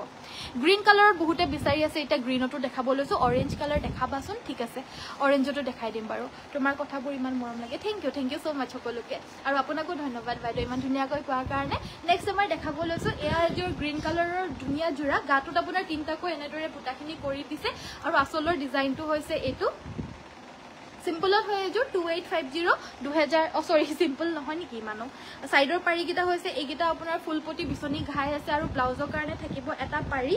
গ্ৰীন কালাৰৰ বহুতে বিচাৰি আছে এটা গ্ৰীনটো দেখাব লৈছো অৰেঞ্জ কালাৰ দেখাবাচোন ঠিক আছে অৰেঞ্জটো দেখাই দিম বাৰু তোমাৰ কথাবোৰ ইমান মৰম লাগে থ্যাংক ইউ সো মাচ সকলোকে আৰু আপোনাকো ধন্যবাদ বাইদেউ ইমান ধুনিয়াকৈ কোৱাৰ কাৰণে নেক্সট আমাৰ দেখাব লৈছো এয়া এযোৰ গ্ৰীন কালাৰৰ ধুনিয়া জোৰা গাটোত আপোনাৰ তিনটাকৈ এনেদৰে বুটাখিনি কৰি দিছে আৰু আচলৰ ডিজাইনটো হৈছে এটো সিম্পলত হয় এযোৰ 2850 2000 সৰি সিম্পল নহয় নেকি মানো সাইডৰ পাৰি কিটা হৈছে এইকিটা আপোনাৰ ফুলপটি বিছনি ঘাই আছে আৰু ব্লাউজৰ কাৰণে থাকিব এটা পাৰি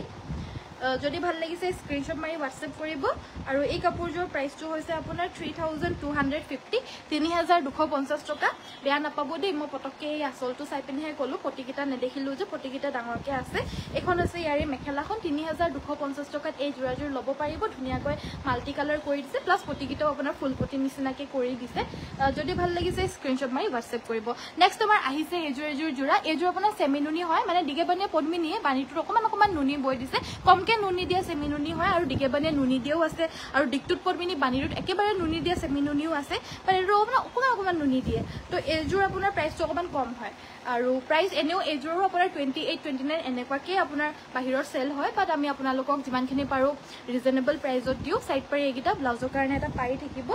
যদি ভাল লাগিছে স্ক্ৰিনশ্বট মাৰি WhatsApp কৰিব আৰু এই কাপোৰযোৰ প্ৰাইসটো হৈছে আপোনাৰ 3250 3250 টকা বেয়া নাপাব দেই মই পটককে এই আচলটো চাই পিনহে কলো পটিকিটা নেদেখিলো যে পটিকিটা ডাঙৰকে আছে এখন আছে ইয়াৰে মেখেলাখন 3250 টকাত এই জোৰাজোৰ ল'ব পাৰিব ধুনিয়াকৈ মাল্টি কালাৰ কৰি দিছে প্লাস পটিকিটাও আপোনাৰ ফুলপটি নিচিনাকে কৰি দিছে যদি ভাল লাগিছে স্ক্ৰিনশ্বট মাৰি WhatsApp কৰিব নেক্সট আমাৰ আহিছে এযোৰ জোৰা এযোৰ আপোনাৰ সেমিনুনি হয় মানে দিগেবানিয়া পদ্মিনীয়ে বাণীটোৰ অকমান নুনি বৈ দিছে কমকে নুনি দিয়া সেমিনুনি হয় আৰু দিগেবানিয়া নুনি দিও আছে আৰু দিকটুত পদ্মিনী বাণীটোত একেবাৰে নুনি দিয়া সেমিনুনিও আছে কিন্তু অকমান নুনি দিয়ে তো এযোৰ আপোনাৰ প্ৰাইসটো অকমান কম হয় আৰু প্ৰাইস এনেও এযোৰৰ আপোনাৰ 28 29 এনেকুৱাকে আপোনাৰ বাহিৰৰ সেল হয় বাট আমি আপোনালোকক যিমানখিনি পাৰো ৰিজনেবল প্ৰাইসত দিও সাইড পাৰি এইকিটা ব্লাউজৰ কাৰণে এটা পাৰি থাকিব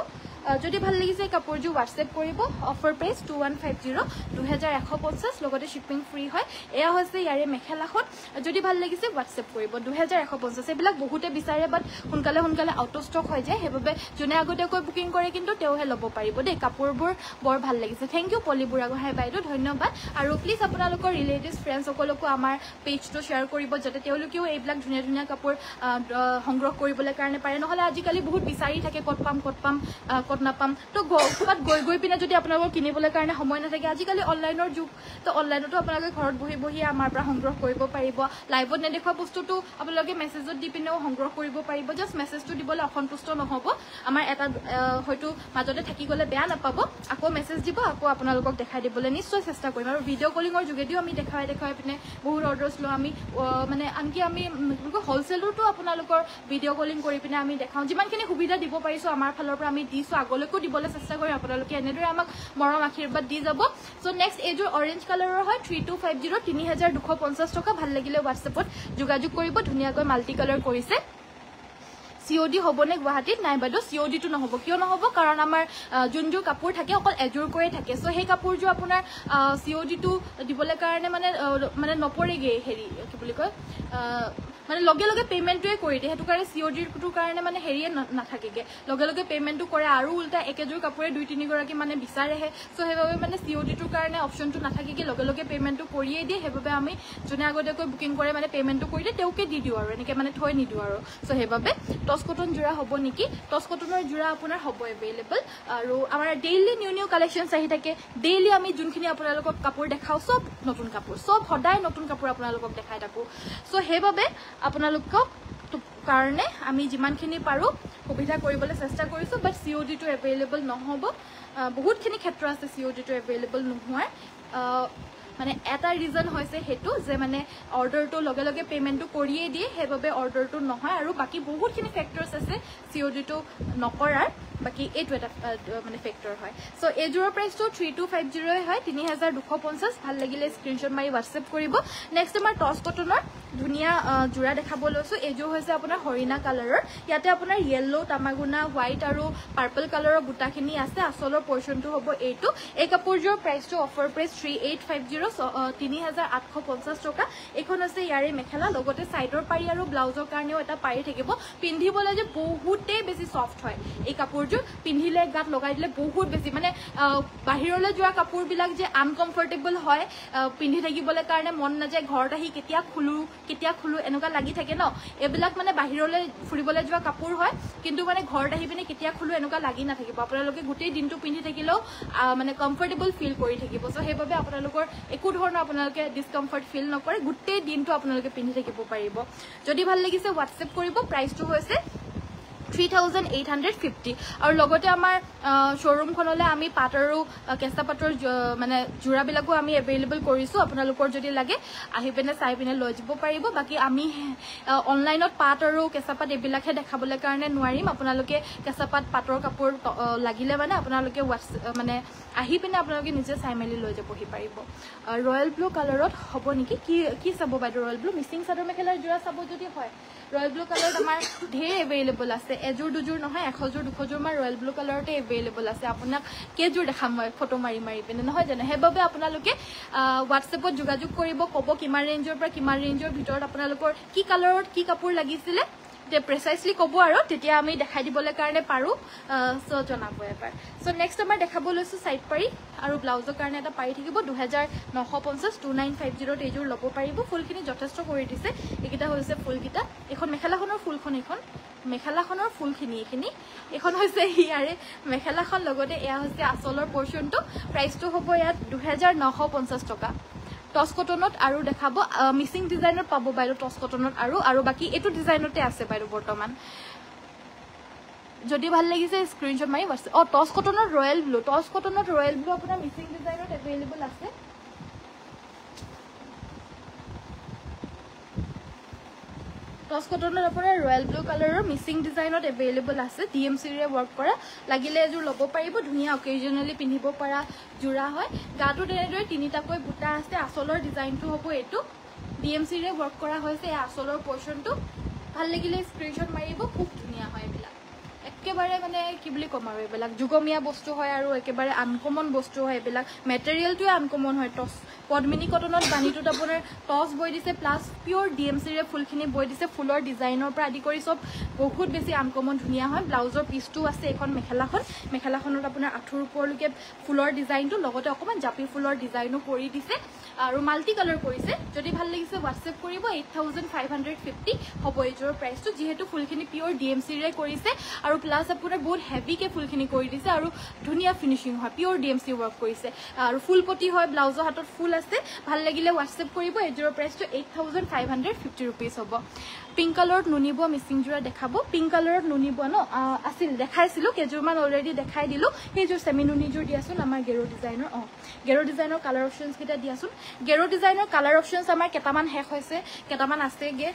যদি ভাল লাগিছে কাপোৰযোৰ WhatsApp কৰিব অফাৰ প্ৰাইস 2150 2150 লগতে শিপিং ফ্ৰী হয় এয়া হৈছে ইয়াৰে মেখেলাখন যদি ভাল লাগিছে WhatsApp কৰিব 2150 এবিলাক বহুতে বিচাৰে বাট সোনকালে আউট অফ ষ্টক হৈ যায় হেবাবে জনে আগতীয়াকৈ বুকিং কৰে কিন্তু তেওহে ল'ব পাৰিব দেই কাপোৰবোৰ বৰ ভাল লাগিছে থ্যাংক ইউ পলি বুঢ়াগোহাঁই বাইদেউ ধন্যবাদ আৰু প্লিজ আপোনালোকৰ ৰিলেটিভছ ফ্ৰেণ্ডছ সকলকো আমাৰ পেজটো শ্বেয়াৰ কৰিব যাতে তেওঁলোকেও এইবিলাক ধুনিয়া কাপোৰ সংগ্ৰহ কৰিবলৈ কাৰণে পাৰে নহলে আজিকালি বহুত বিচাৰি থাকে কত পাম নাপাম তো ক'ৰবাত গৈ পিনে যদি আপোনালোকৰ কিনিবলৈ কাৰণে সময় নাথাকে আজিকালি অনলাইনৰ যুগ তো অনলাইনতো আপোনালোকে ঘৰত বহি আমাৰ পৰা সংগ্ৰহ কৰিব পাৰিব লাইভত নেদেখুৱা বস্তুটো আপোনালোকে মেছেজত দি পিনেও সংগ্ৰহ কৰিব পাৰিব জাস্ট মেছেজটো দিবলৈ অসন্তুষ্ট নহব আমাৰ এটা হয়তো মাজতে থাকি গলে বেয়া নাপাব আকৌ মেছেজ দিব আকৌ আপোনালোকক দেখাই দিবলৈ নিশ্চয় চেষ্টা কৰিম আৰু ভিডিঅ' কলিঙৰ যোগেদিও আমি দেখাই পিনে বহুত অৰ্ডাৰ্ছ লওঁ আমি মানে আনকি আমি হোলসেলতো আপোনালোকৰ ভিডিঅ' কলিং কৰি পিনে আমি দেখাওঁ যিমানখিনি সুবিধা দিব পাৰিছো আমাৰ ফালৰ পৰা আমি দিছো আগলৈকো দিবলৈ চেষ্টা কৰিম আপোনালোকে এনেদৰে আমাক মৰম আশীৰ্বাদ দি যাব সো নেক্সট এযোৰ অৰেঞ্জ কালাৰৰ হয় 3250 3250 টকা ভাল লাগিলে WhatsAppত যোগাযোগ কৰিব ধুনিয়াকৈ মাল্টি কালাৰ কৰিছে COD হবনে গুৱাহাটীত নাই বাইদেউ COD টো নহব কিয় নহব কাৰণ আমাৰ যোনযোৰ কাপোৰ থাকে অকল এযোৰ কৰি থাকে সো সেই কাপোৰযোৰ আপোনাৰ COD টো দিবলৈ কাৰণে মানে নপৰেগে হেৰি কি বুলি কয় মানে লগে পেমেন্টটোৱে কৰি দিয়ে হেতু কাৰণে COD টোৰ কাৰণে মানে হেৰিয়ে নাথাকেগে লগে পেমেন্টটো কৰে আৰু উল্টা একেযোৰ কাপোৰে 2-3 গৰাকী মানে বিচাৰেহে সো হেবাবে মানে COD টোৰ কাৰণে অপচনটো নাথাকেগে লগে পেমেন্টটো কৰিয়ে দিয়ে হেবাবে আমি জনে আগতীয়াকৈ বুকিং কৰে মানে পেমেন্টটো কৰি দিয়ে তেওকে দি দিও আৰু এনেকে মানে থৈ নিদিও আৰু সো হেবাবে টস কটন জোৰা হ'ব নেকি টস কটনৰ জোৰা আপোনাৰ হ'ব এভেইলেবল আৰু আমাৰ ডেইলি নিউ কালেকশনছ আহি থাকে ডেইলি আমি যোনখিনি আপোনালোকক কাপোৰ দেখাও সব নতুন কাপোৰ সব সদায় নতুন কাপোৰ আপোনালোকক দেখাই থাকো সো হেবাবে আপোনালোকক কাৰণে আমি যিমানখিনি পাৰো সুবিধা কৰিবলৈ চেষ্টা কৰিছো বাট COD টো এভেইলেবল নহব বহুতখিনি ক্ষেত্ৰ আছে COD টো এভেইলেবল নোহোৱাৰ মানে এটা ৰিজন হৈছে হেতু যে মানে অৰ্ডাৰটো লগে পেমেন্টটো কৰিয়ে দিয়ে হেবাবে অৰ্ডাৰটো নহয় আৰু বাকি বহুতখিনি ফেক্টৰছ আছে COD টো নকৰাৰ বাকি এইটো এটা মানে ফেক্টৰ হয় সো এযোৰৰ প্ৰাইসটো 3250 হয় 3250 ভাল লাগিলে স্ক্ৰিনশ্বট মাৰি WhatsApp কৰিব নেক্সট আমাৰ টস কটনৰ ধুনিয়া জোৰা দেখাব লৈছো এযোৰ হৈছে আপোনাৰ হৰিণা কালাৰৰ ইয়াতে আপোনাৰ ইয়েলো তামাগুনা হোৱাইট আৰু পাৰ্পল কালাৰৰ বুটাখিনি আছে আচলৰ পোৰ্শনটো হ'ব এইটো এই কাপোৰযোৰ প্ৰাইসটো অফাৰ প্ৰাইস 3850 3850 টকা এখন আছে ইয়াৰে মেখেলা লগতে সাইডৰ পাৰি আৰু ব্লাউজৰ কাৰণেও এটা পাৰি থাকিব পিন্ধিবলৈ যে বহুতে বেছি সফট হয় এই কাপোৰযোৰ পিন্ধিলে গাত লগাই দিলে বহুত বেছি মানে বাহিৰলৈ যোৱা কাপোৰবিলাক যে আনকমফৰ্টেবল হয় পিন্ধি থাকিবলৈ কাৰণে মন নাযায় ঘৰত আহি কেতিয়া খুলু এনেকুৱা লাগি থাকে ন এবিলাক মানে বাহিৰলৈ ফুৰিবলৈ যোৱা কাপোৰ হয় কিন্তু মানে ঘৰত আহি পিনে কেতিয়া খুলু এনেকুৱা লাগি নাথাকিব আপোনালোকে গোটেই দিনটো পিন্ধি থাকিলেও মানে কমফৰ্টেবল ফিল কৰি থাকিব সো হেবাবে আপোনালোকৰ একো ধৰণৰ আপোনালোকে ডিসকমফৰ্ট ফিল নকৰে গোটেই দিনটো আপোনালোকে পিন্ধি থাকিব পাৰিব যদি ভাল লাগিছে WhatsApp কৰিব প্ৰাইসটো হৈছে 3850 আৰু লগতে আমাৰ শ্বৰুমখনলৈ আমি পাট আৰু কেঁচা পাটৰ মানে জোৰাবিলাকো আমি এভেইলেবল কৰিছোঁ আপোনালোকৰ যদি লাগে আহি পিনে চাই পিনে লৈ যাব পাৰিব বাকি আমি অনলাইনত পাট আৰু কেঁচা পাট এইবিলাকহে দেখাবলৈ কাৰণে নোৱাৰিম আপোনালোকে কেঁচা পাট পাটৰ কাপোৰ লাগিলে মানে আপোনালোকে মানে আহি পিনে আপোনালোকে নিজে চাই মেলি লৈ যাবহি পাৰিব ৰয়েল ব্লু কালাৰত হ'ব নেকি কি চাব বাইদেউ ৰয়েল ব্লু মিচিং চাদৰ মেখেলাৰ জোৰা চাব যদি হয় ৰয়েল ব্লু কালাৰত আমাৰ ঢেৰ এভেইলেবল আছে এযোৰ দুযোৰ নহয় 100যোৰ 200যোৰ মান ৰয়েল ব্লু কালাৰতে এভেইলেবল আছে আপোনাক কেইযোৰ দেখাম মই ফটো মাৰি পিনে নহয় জানো সেইবাবে আপোনালোকে হোৱাটছএপত যোগাযোগ কৰিব ক'ব কিমান ৰেঞ্জৰ পৰা কিমান ৰেঞ্জৰ ভিতৰত আপোনালোকৰ কি কালাৰত কি কাপোৰ লাগিছিলে তে প্ৰেচাইজলি ক'ব আৰু তেতিয়া আমি দেখাই দিবলৈ কাৰণে পাৰোঁ চ' জনাব এবাৰ চ' নেক্সট আমাৰ দেখাব লৈছোঁ চাইড পাৰি আৰু ব্লাউজৰ কাৰণে এটা পাৰি থাকিব 2950 2950 এইযোৰ ল'ব পাৰিব ফুলখিনি যথেষ্ট কৰি দিছে এইকেইটা হৈছে ফুলকেইটা এখন মেখেলাখনৰ ফুলখন এখন মেখেলাখনৰ ফুলখিনি এইখন হৈছে ইয়াৰে মেখেলাখন লগতে এয়া হৈছে আচলৰ পৰ্চনটো প্ৰাইচটো হ'ব ইয়াত 2950 টকা টচ কটনত আৰু দেখাব মিচিং ডিজাইনত পাব বাইদেউ টচ কটনত আৰু বাকি এইটো ডিজাইনতে আছে বাইদেউ বৰ্তমান যদি ভাল লাগিছে স্ক্ৰিনশ্বট মাৰি টচ কটনৰ ৰয়েল ব্লু আপোনাৰ মিচিং ডিজাইনত এভেইলেবল আছে টচ কটনত আপোনাৰ ৰয়েল ব্লু কালাৰৰ মিচিং ডিজাইনত এভেইলেবল আছে ডিএমচিৰে ৱৰ্ক কৰা লাগিলে এযোৰ ল'ব পাৰিব ধুনীয়া অকেজনেলি পিন্ধিব পৰা জোৰা হয় গাটো তেনেদৰে তিনিটাকৈ বুটা আছে আচলৰ ডিজাইনটো হ'ব এইটো ডিএমচিৰে ৱৰ্ক কৰা হৈছে এই আচলৰ পৰ্চনটো ভাল লাগিলে স্ক্ৰিনশ্বট মাৰিব খুব ধুনীয়া হয় এইবিলাক একেবাৰে মানে কি বুলি ক'ম আৰু এইবিলাক যুগমীয়া বস্তু হয় আৰু একেবাৰে আনকমন বস্তু হয় এইবিলাক মেটেৰিয়েলটোৱে আনকমন হয় টচ পদ্মিনী কটনত বাণীটোত আপোনাৰ টচ বৈ দিছে প্লাছ পিয়ৰ ডিএমচিৰে ফুলখিনি বৈ দিছে ফুলৰ ডিজাইনৰ পৰা আদি কৰি চব বহুত বেছি আনকমন ধুনীয়া হয় ব্লাউজৰ পিচটো আছে এখন মেখেলাখনত আপোনাৰ আঁঠুৰ ওপৰলৈকে ফুলৰ ডিজাইনটো লগতে অকণমান জাপি ফুলৰ ডিজাইনো কৰি দিছে আৰু মাল্টি কালাৰ কৰিছে যদি ভাল লাগিছে হোৱাটছএপ কৰিব 8550 হ'ব এইযোৰৰ প্ৰাইচটো যিহেতু ফুলখিনি পিয়ৰ ডিএমচিৰে কৰিছে আৰু প্লাছ আপোনাৰ বহুত হেভিকে ফুলখিনি কৰি দিছে আৰু ধুনীয়া ফিনিচিং হয় পিয়ৰ ডিএমচি ৱৰ্ক কৰিছে আৰু ফুলপতি হয় ব্লাউজৰ হাতত ফুল আছে ভাল লাগিলে হোৱাটছএপ কৰিব এইযোৰৰ প্ৰাইচটো 8550 ৰুপিজ হ'ব পিংক কালাৰত নুনিব মিচিং জোৰা দেখাব পিংক কালাৰত নুনিব ন আছিল দেখাইছিলোঁ কেইযোৰমান অলৰেডি দেখাই দিলোঁ সেইযোৰ চেমি নুনিযোৰ দিয়াচোন আমাৰ গেৰো ডিজাইনৰ কালাৰ অপশ্যনছকেইটা দিয়াচোন গেৰো ডিজাইনৰ কালাৰ অপশ্যনছ আমাৰ কেইটামান শেষ হৈছে কেইটামান আছেগৈ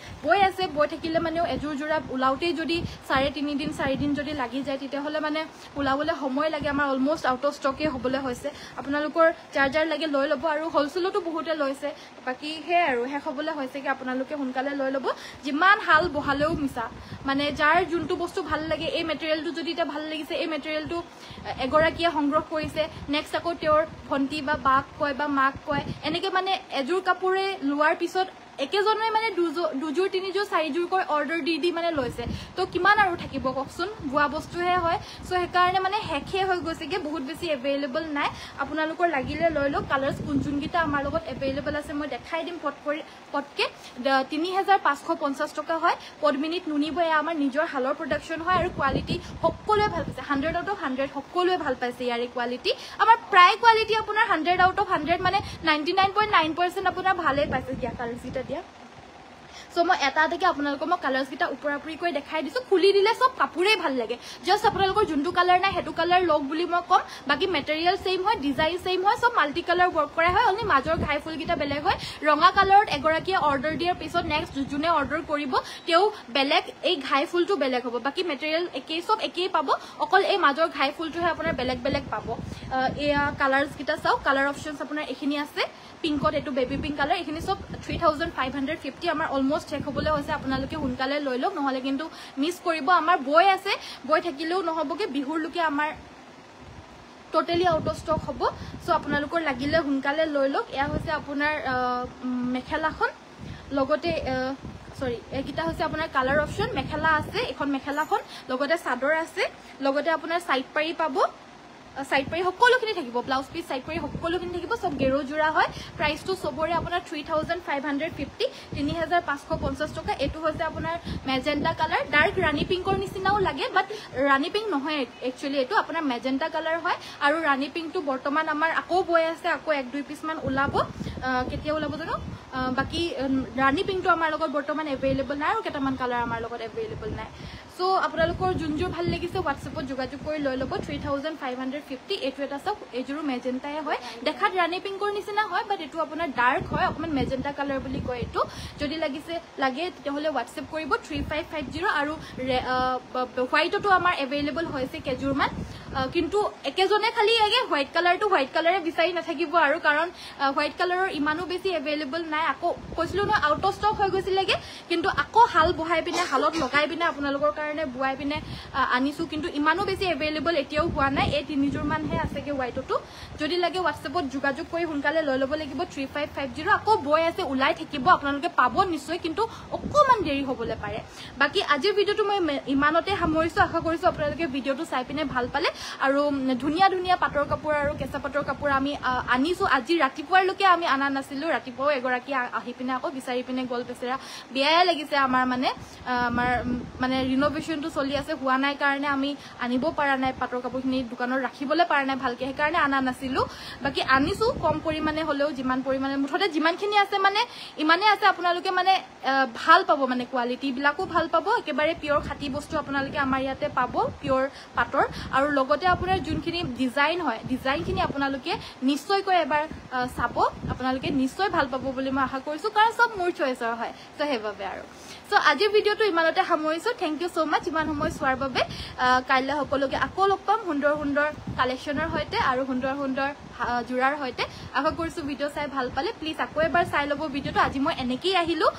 বৈ থাকিলে মানেও এযোৰ জোৰা ওলাওঁতেই যদি 3.5 দিন 4 দিন যদি লাগি যায় তেতিয়াহ'লে মানে ওলাবলৈ সময় লাগে আমাৰ অলমষ্ট আউট অফ ষ্টকে হ'বলৈ হৈছে আপোনালোকৰ যাৰ লাগে লৈ ল'ব আৰু হ'লচেলতো বহুতে লৈছে বাকী সেয়াই আৰু শেষ হ'বলৈ হৈছেগৈ আপোনালোকে সোনকালে লৈ ল'ব যিমান হাল বহালেও মিছা মানে যাৰ যোনটো বস্তু ভাল লাগে এই মেটেৰিয়েলটো যদি এতিয়া ভাল লাগিছে এই মেটেৰিয়েলটো এগৰাকীয়ে সংগ্ৰহ কৰিছে নেক্সট আকৌ তেওঁৰ ভণ্টি বা বাক কয় বা মাক কয় এনেকৈ মানে এযোৰ কাপোৰে লোৱাৰ পিছত একেজনে মানে দুযোৰ তিনিযোৰ চাৰিযোৰকৈ অৰ্ডাৰ দি মানে লৈছে তো কিমান আৰু থাকিব কওকচোন বোৱা বস্তুহে হয় চ' সেইকাৰণে মানে শেষে হৈ গৈছেগৈ বহুত বেছি এভেইলেবল নাই আপোনালোকৰ লাগিলে লৈ লওক কালাৰ্ছ যোনকেইটা আমাৰ লগত এভেইলেবল আছে মই দেখাই দিম পটকে 3550 টকা হয় পদ্মিনীত নুনিব এয়া আমাৰ নিজৰ হালৰ প্ৰডাকশ্যন হয় আৰু কোৱালিটি সকলোৱে ভাল পাইছে 100 আউট অফ 100 সকলোৱে ভাল পাইছে ইয়াৰে কোৱালিটি আমাৰ প্ৰায় কোৱালিটি আপোনাৰ 100 আউট অফ 100 মানে 99.9% আপোনাৰ ভালেই পাইছে দিয়া কালাৰ্ছকেইটা দিয়া চ' মই এটা এটাকে আপোনালোকক মই কালাৰ্ছকেইটা ওপৰাওপৰিকৈ দেখাই দিছোঁ খুলি দিলে চব কাপোৰেই ভাল লাগে জাষ্ট আপোনালোকৰ যোনটো কালাৰ নাই সেইটো কালাৰ লওক বুলি মই ক'ম বাকী মেটেৰিয়েল ছেইম হয় ডিজাইন ছেইম হয় চব মাল্টি কালাৰ ৱৰ্ক কৰা হয় অনলি মাজৰ ঘাই ফুলকেইটা বেলেগ হয় ৰঙা কালাৰত এগৰাকীয়ে অৰ্ডাৰ দিয়াৰ পিছত নেক্সট যোনে অৰ্ডাৰ কৰিব তেওঁ বেলেগ এই ঘাই ফুলটো বেলেগ হ'ব বাকী মেটেৰিয়েল একেই চব একেই পাব অকল এই মাজৰ ঘাই ফুলটোহে আপোনাৰ বেলেগ পাব এয়া কালাৰ্ছকেইটা চাওক কালাৰ অপশ্যনছ আপোনাৰ এইখিনি আছে পিংকত এইটো বেবী পিংক কালাৰ এইখিনি চব 3550 আমাৰ অলমষ্ট চেক হ'বলৈ হৈছে আপোনালোকে সোনকালে লৈ লওক নহ'লে কিন্তু মিছ কৰিব আমাৰ বৈ থাকিলেও নহ'বগৈ বিহুৰলৈকে আমাৰ টোটেলি আউট অফ ষ্টক হ'ব চ' আপোনালোকৰ লাগিলে সোনকালে লৈ লওক এয়া হৈছে আপোনাৰ মেখেলাখন লগতে এইকেইটা হৈছে আপোনাৰ কালাৰ অপশ্যন মেখেলা আছে এখন মেখেলাখন লগতে চাদৰ আছে লগতে আপোনাৰ চাইড পাৰি পাব সাইড পাৰি সকলোখিনি থাকিব ব্লাউজ পিস সাইড পাৰি সকলোখিনি থাকিব সব গেৰো জোৰা হয় প্ৰাইসটো সবৰে আপোনাৰ 3550 3550 টকা এটো হৈছে আপোনাৰ মেজেন্টা কালাৰ ডাৰ্ক ৰানী পিংকৰ নিচিনাও লাগে বাট ৰানী পিংক নহয় একচুয়ালি এটো আপোনাৰ মেজেন্টা কালাৰ হয় আৰু ৰানী পিংকটো বৰ্তমান আমাৰ আকৌ বয় আছে আকৌ এক দুই পিস মান ওলাব কেতিয়া ওলাব জানো বাকি ৰাণী পিংকটো আমাৰ লগত বৰ্তমান এভেইলেবল নাই আৰু কেইটামান কালাৰ আমাৰ লগত এভেইলেবল নাই সো আপোনালোকৰ যোনযোৰ ভাল লাগিছে হোৱাটছএপত যোগাযোগ কৰি লৈ ল'ব 3550 এইটো এটা চাওক এইযোৰো মেজেণ্টাই হয় দেখাত ৰাণী পিংকৰ নিচিনা হয় বাট এইটো আপোনাৰ ডাৰ্ক হয় অকণমান মেজেণ্টা কালাৰ বুলি কয় এইটো যদি লাগে তেতিয়াহ'লে হোৱাটছএপ কৰিব 3550 আৰু হোৱাইটতো আমাৰ এভেইলেবল হৈছে কেইযোৰমান কিন্তু একেজনে খালি লাগে হোৱাইট কালাৰটো হোৱাইট কালাৰে বিচাৰি নাথাকিব আৰু কাৰণ হোৱাইট কালাৰৰ ইমানো বেছি এভেইলেবল নাই আকৌ কৈছিলোঁ নহয় আউট অফ ষ্টক হৈ গৈছিলেগে কিন্তু আকৌ হাল বহাই পিনে হালত লগাই পিনে আপোনালোকৰ কাৰণে বুৱাই পিনে আনিছোঁ কিন্তু ইমানো বেছি এভেইলেবল এতিয়াও হোৱা নাই এই 3 মানহে আছেগে হোৱাইটতো যদি লাগে হোৱাটছএপত যোগাযোগ কৰি সোনকালে লৈ ল'ব লাগিব 3550 আকৌ বৈ আছে ওলাই থাকিব আপোনালোকে পাব নিশ্চয় কিন্তু অকণমান দেৰি হ'বলৈ পাৰে বাকী আজিৰ ভিডিঅ'টো মই ইমানতে সামৰিছোঁ আশা কৰিছোঁ আপোনালোকে ভিডিঅ'টো চাই পিনে ভাল পালে আৰু ধুনীয়া ধুনীয়া পাটৰ কাপোৰ আৰু কেঁচা পাটৰ কাপোৰ আমি আনিছোঁ আজি ৰাতিপুৱালৈকে আমি আনা নাছিলোঁ ৰাতিপুৱাও এগৰাকী আহি পিনে আকৌ বিচাৰি পিনে গ'ল বেচেৰা বেয়াই লাগিছে আমাৰ মানে ৰিন'ভেশ্যনটো চলি আছে হোৱা নাই কাৰণে আমি আনিব পৰা নাই পাটৰ কাপোৰখিনি দোকানত ৰাখিবলৈ পৰা নাই ভালকৈ সেইকাৰণে আনা নাছিলোঁ বাকী আনিছোঁ কম পৰিমাণে হ'লেও যিমান পৰিমাণে মুঠতে যিমানখিনি আছে মানে ইমানেই আছে আপোনালোকে মানে ভাল পাব মানে কোৱালিটিবিলাকো ভাল পাব একেবাৰে পিয়ৰ খাটি বস্তু আপোনালোকে আমাৰ ইয়াতে পাব পিয়ৰ পাটৰ আৰু লগতে আপোনাৰ যোনখিনি ডিজাইন হয় ডিজাইনখিনি আপোনালোকে নিশ্চয়কৈ এবাৰ চাব আপোনালোকে নিশ্চয় ভাল পাব বুলি মই আশা কৰিছোঁ কাৰণ চব মোৰ চইচৰ হয় তো সেইবাবে আৰু সো আজিৰ ভিডিঅ'টো ইমানতে সামৰিছোঁ থেংক ইউ ছ' মাছ ইমান সময় চোৱাৰ বাবে কাইলৈ সকলোকে আকৌ লগ পাম সুন্দৰ সুন্দৰ কালেকশ্যনৰ সৈতে আৰু সুন্দৰ সুন্দৰ জোৰাৰ সৈতে আশা কৰিছোঁ ভিডিঅ' চাই ভাল পালে প্লিজ আকৌ এবাৰ চাই ল'ব ভিডিঅ'টো আজি মই এনেকেই আহিলোঁ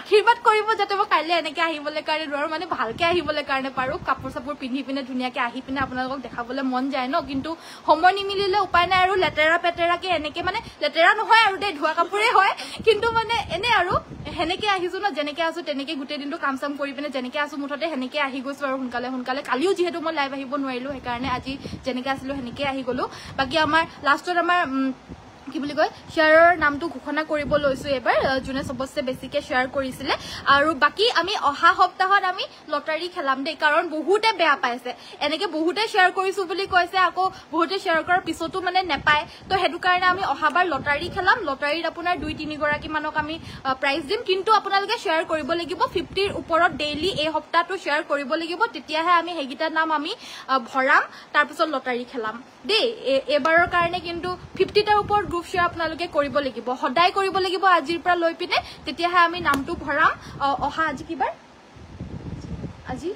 আশীৰ্বাদ কৰিব যাতে মই কাইলৈ এনেকৈ আহিবলৈ কাৰণে নোৱাৰোঁ মানে ভালকৈ আহিবলৈ কাৰণে পাৰোঁ কাপোৰ চাপোৰ পিন্ধি পিনে ধুনীয়াকৈ আহি পিনে আপোনালোকক দেখাবলৈ মন যায় ন কিন্তু সময় নিমিলিলে উপায় নাই আৰু লেতেৰা পেতেৰাকৈ এনেকৈ মানে লেতেৰা নহয় আৰু দেই ধোৱা কাপোৰে হয় কিন্তু মানে এনে আৰু সেনেকৈ আহিছোঁ ন যেনেকৈ আছোঁ তেনেকৈ গোটেই দিনটো কাম চাম কৰি পিনে যেনেকৈ আছোঁ মুঠতে সেনেকৈ আহি গৈছোঁ আৰু সোনকালে কালিও যিহেতু মই লাইভ আহিব নোৱাৰিলোঁ সেইকাৰণে আজি যেনেকৈ আছিলোঁ সেনেকৈ আহি গ'লোঁ বাকী আমাৰ লাষ্টত আমাৰ কি বুলি কয় শ্বেয়াৰৰ নামটো ঘোষণা কৰিব লৈছোঁ এবাৰ যোনে চবতছে বেছিকৈ শ্বেয়াৰ কৰিছিলে আৰু বাকী আমি অহা সপ্তাহত আমি লটাৰী খেলাম দেই কাৰণ বহুতে বেয়া পাইছে এনেকৈ বহুতে শ্বেয়াৰ কৰিছোঁ বুলি কৈছে আকৌ বহুতে শ্বেয়াৰ কৰাৰ পিছতো মানে নেপায় তো সেইটো কাৰণে আমি অহাবাৰ লটাৰী খেলাম লটাৰীত আপোনাৰ 2-3 গৰাকীমানক আমি প্ৰাইজ দিম কিন্তু আপোনালোকে শ্বেয়াৰ কৰিব লাগিব 50ৰ ওপৰত ডেইলি এই সপ্তাহটো শ্বেয়াৰ কৰিব লাগিব তেতিয়াহে আমি সেইকেইটা নাম আমি ভৰাম তাৰপিছত লটাৰী খেলাম দেই এবাৰৰ কাৰণে কিন্তু 50টাৰ ওপৰত গ্ৰুপ শ্বেয়াৰ আপোনালোকে কৰিব লাগিব সদায় কৰিব লাগিব আজিৰ পৰা লৈ পিনে তেতিয়াহে আমি নামটো ভৰাম অহা আজি কিবাৰ আজি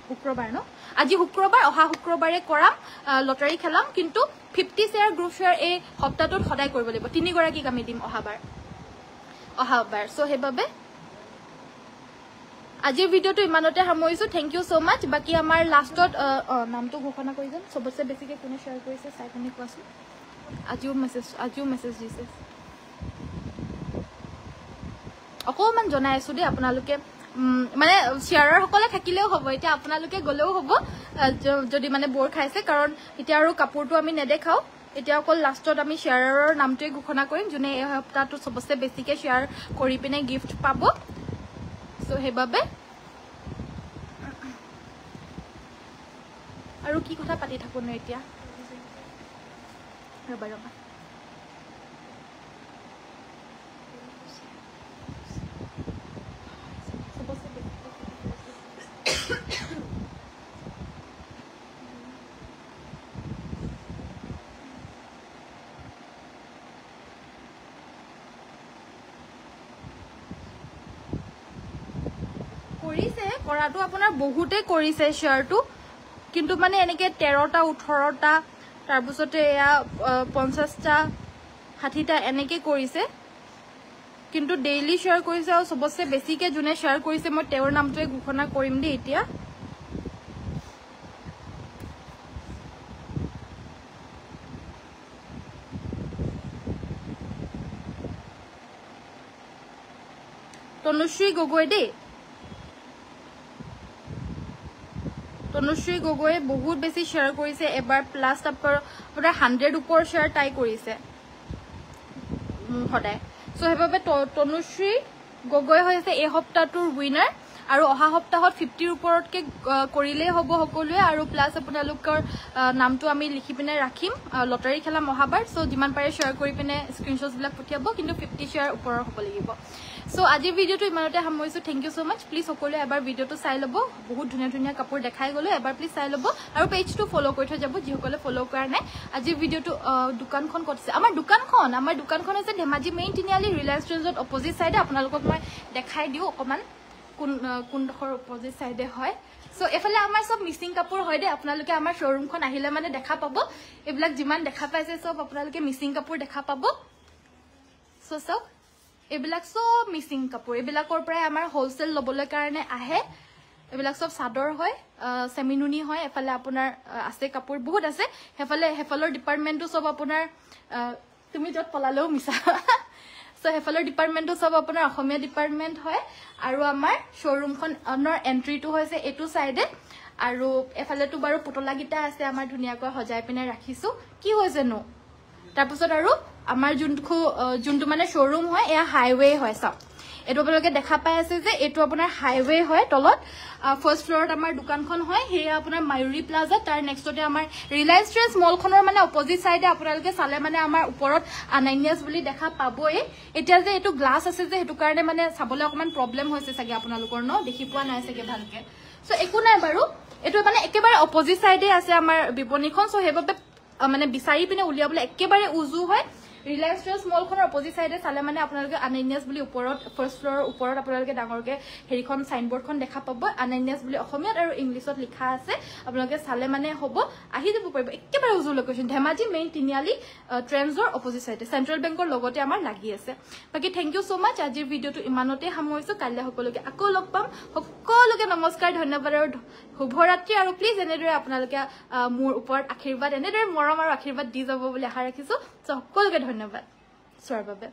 শুক্ৰবাৰ ন আজি শুক্ৰবাৰ অহা শুক্ৰবাৰে কৰাম লটাৰী খেলাম কিন্তু 50 শ্বেয়াৰ গ্ৰুপ শ্বেয়াৰ এই সপ্তাহটোত সদায় কৰিব লাগিব 3 গৰাকীক আমি দিম অহাবাৰ সো সেইবাবে আজিৰ ভিডিঅ'টো ইমানতে সামৰিছোঁ থেংক ইউ ছ' মাছ বাকী আমাৰ লাষ্টত নামটো ঘোষণা কৰি যাম চবতছে বেছিকৈ কোনে শ্বেয়াৰ কৰিছে চাই পিনে কোৱাচোন আজিও মেছেজ দিছে অকণমান জনাই আছোঁ দেই আপোনালোকে মানে শ্বেয়াৰাৰসকলে থাকিলেও হ'ব এতিয়া আপোনালোকে গ'লেও হ'ব যদি মানে বৰ খাইছে কাৰণ এতিয়া আৰু কাপোৰটো আমি নেদেখাওঁ এতিয়া অকল লাষ্টত আমি শ্বেয়াৰৰ নামটোৱে ঘোষণা কৰিম যোনে এই সপ্তাহটো চবতছে বেছিকৈ শ্বেয়াৰ কৰি পিনে গিফ্ট পাব চ' সেইবাবে আৰু কি কথা পাতি থাকোঁ ন এতিয়া ৰবা কৰিছে কৰাটো আপোনাৰ বহুতে কৰিছে শ্বেয়াৰটো কিন্তু মানে এনেকৈ 13টা 18টা তাৰপিছতে এয়া 50টা 60টা এনেকৈ কৰিছে কিন্তু ডেইলি শ্বেয়াৰ কৰিছে আৰু চবতছে বেছিকৈ যোনে শ্বেয়াৰ কৰিছে মই তেওঁৰ নামটোৱে ঘোষণা কৰিম দেই এতিয়া তনুশ্ৰী গগৈ দেই তনুশ্ৰী গগৈয়ে বহুত বেছি শ্বেয়াৰ কৰিছে এবাৰ প্লাছ আপোনাৰ 100 ওপৰ শ্বেয়াৰ তাই কৰিছে সদায় চ' সেইবাবে তনুশ্ৰী গগৈ হৈছে এই সপ্তাহটোৰ উইনাৰ আৰু অহা সপ্তাহত 50 ওপৰতকে কৰিলেই হ'ব সকলোৱে আৰু প্লাছ আপোনালোকৰ নামটো আমি লিখি পিনে ৰাখিম লটাৰী খেলাম অহাবাৰ সো যিমান পাৰে শ্বেয়াৰ কৰি পিনে স্ক্ৰীনশ্বটবিলাক পঠিয়াব কিন্তু 50 শ্বেয়াৰ ওপৰৰ হ'ব লাগিব সো আজিৰ ভিডিঅ'টো ইমানতে সামৰিছো thank you so much please সকলোৱে এবাৰ ভিডিঅ'টো চাই ল'ব বহুত ধুনীয়া ধুনীয়া কাপোৰ দেখাই গ'লো এবাৰ প্লিজ চাই ল'ব আৰু পেজটো ফলো কৰি থৈ যাব যিসকলে ফলো কৰা নাই আজিৰ ভিডিঅ'টো দোকানখন ক'ত আছে আমাৰ দোকানখন আছে ধেমাজি মেইন তিনিআলি ৰিলায়েন্স ট্ৰেন্ডছত অপজিট সাইডে আপোনালোকক মই দেখাই দিও অকমান কোনডখৰ অপজিট সাইডে হয় সো এফালে আমাৰ সব মিসিং কাপোৰ হয় দে আপোনালোকে আমাৰ শোৰুমখন আহিলে মানে দেখা পাব এইবিলাক যিমান দেখা পাইছে সব আপোনালোকে মিসিং কাপোৰ দেখা পাব সো সব এইবিলাক সব মিসিং কাপোৰ এইবিলাকৰ পৰাই আমাৰ হোলসেল লবলৈ কাৰণে আহে এইবিলাক সব সাদৰ হয় সেমিনুনি হয় এফালে আপোনাৰ আছে কাপোৰ বহুত আছে হেফালৰ ডিপাৰ্টমেন্টটো সব আপোনাৰ তুমি যত পলালেও মিছা সো হেফালৰ ডিপাৰ্টমেন্টটো সব আপোনাৰ অসমীয়া ডিপাৰ্টমেন্ট হয় আৰু আমাৰ শোৰুমখন অনৰ এন্ট্ৰিটো হৈছে এটো সাইডে আৰু এফালেটো বাৰু পুতলা গিটা আছে আমাৰ ধুনিয়াকৈ সজাই পিনে ৰাখিছো কি হৈছে নো তাৰপিছত আৰু আমাৰ যোনটো মানে শোৰুম হয় এয়া হাইৱে হয় সব এটো আপোনালোকে দেখা পাই আছে যে এটো আপোনাৰ হাইৱে হয় তলত ফাৰ্স্ট ফ্লোৰত আমাৰ দোকানখন হয় হেয়া আপোনাৰ মায়ুৰী প্লাজা তাৰ নেক্সটতে আমাৰ ৰিলায়েন্স ট্ৰেন্ডছ মলখনৰ মানে অপজিট সাইডে আপোনালোকে চালে মানে আমাৰ ওপৰত আনাইনিয়াস বুলি দেখা পাবই এতিয়া যে এটো গ্লাছ আছে যে হেতু কাৰণে মানে চাবলৈ অকমান প্ৰবলেম হৈছে সাগে আপোনালোকৰ ন দেখি পোৱা নাই সাগে ভালকে সো একো নাই বাৰু এটো মানে একেবাৰে অপজিট সাইডে আছে আমাৰ বিপণীখন সো হেবাবে মানে বিচাৰি পিনে উলিয়াবলৈ একেবাৰে উজু হয় ৰিলায়েন্স ট্ৰেন্ডছ মলখনৰ অপজিট সাইডে চালে মানে আপোনালোকে আনাইনিয়াস বুলি ওপৰত ফাৰ্স্ট ফ্লোৰৰ ওপৰত আপোনালোকে ডাঙৰকে হেৰিখন সাইনবোৰ্ডখন দেখা পাব আনাইনিয়াস বুলি অসমীয়াত আৰু ইংলিছত লিখা আছে আপোনালোকে চালে মানে হ'ব আহি যাব পাৰিব একেবাৰে উজু লোকেশন ধেমাজি মেইন তিনিআলি ট্ৰেন্ডছৰ অপজিট সাইডে সেন্ট্ৰেল বেংকৰ লগতে আমাৰ লাগি আছে বাকি থ্যাংক ইউ সো মাচ আজিৰ ভিডিঅ'টো ইমানতে সামৰিছো কাইলৈ সকলোকে আকৌ লগ পাম সকলোকে নমস্কাৰ ধন্যবাদ আৰু শুভৰাত্ৰি আৰু প্লিজ এনেদৰে আপোনালোকে মোৰ ওপৰত আশীৰ্বাদ এনেদৰে মৰম আৰু আশীৰ্বাদ দি যাব বুলি আশা ৰাখিছো সকলোকে ধন্যবাদ চোৱাৰ বাবে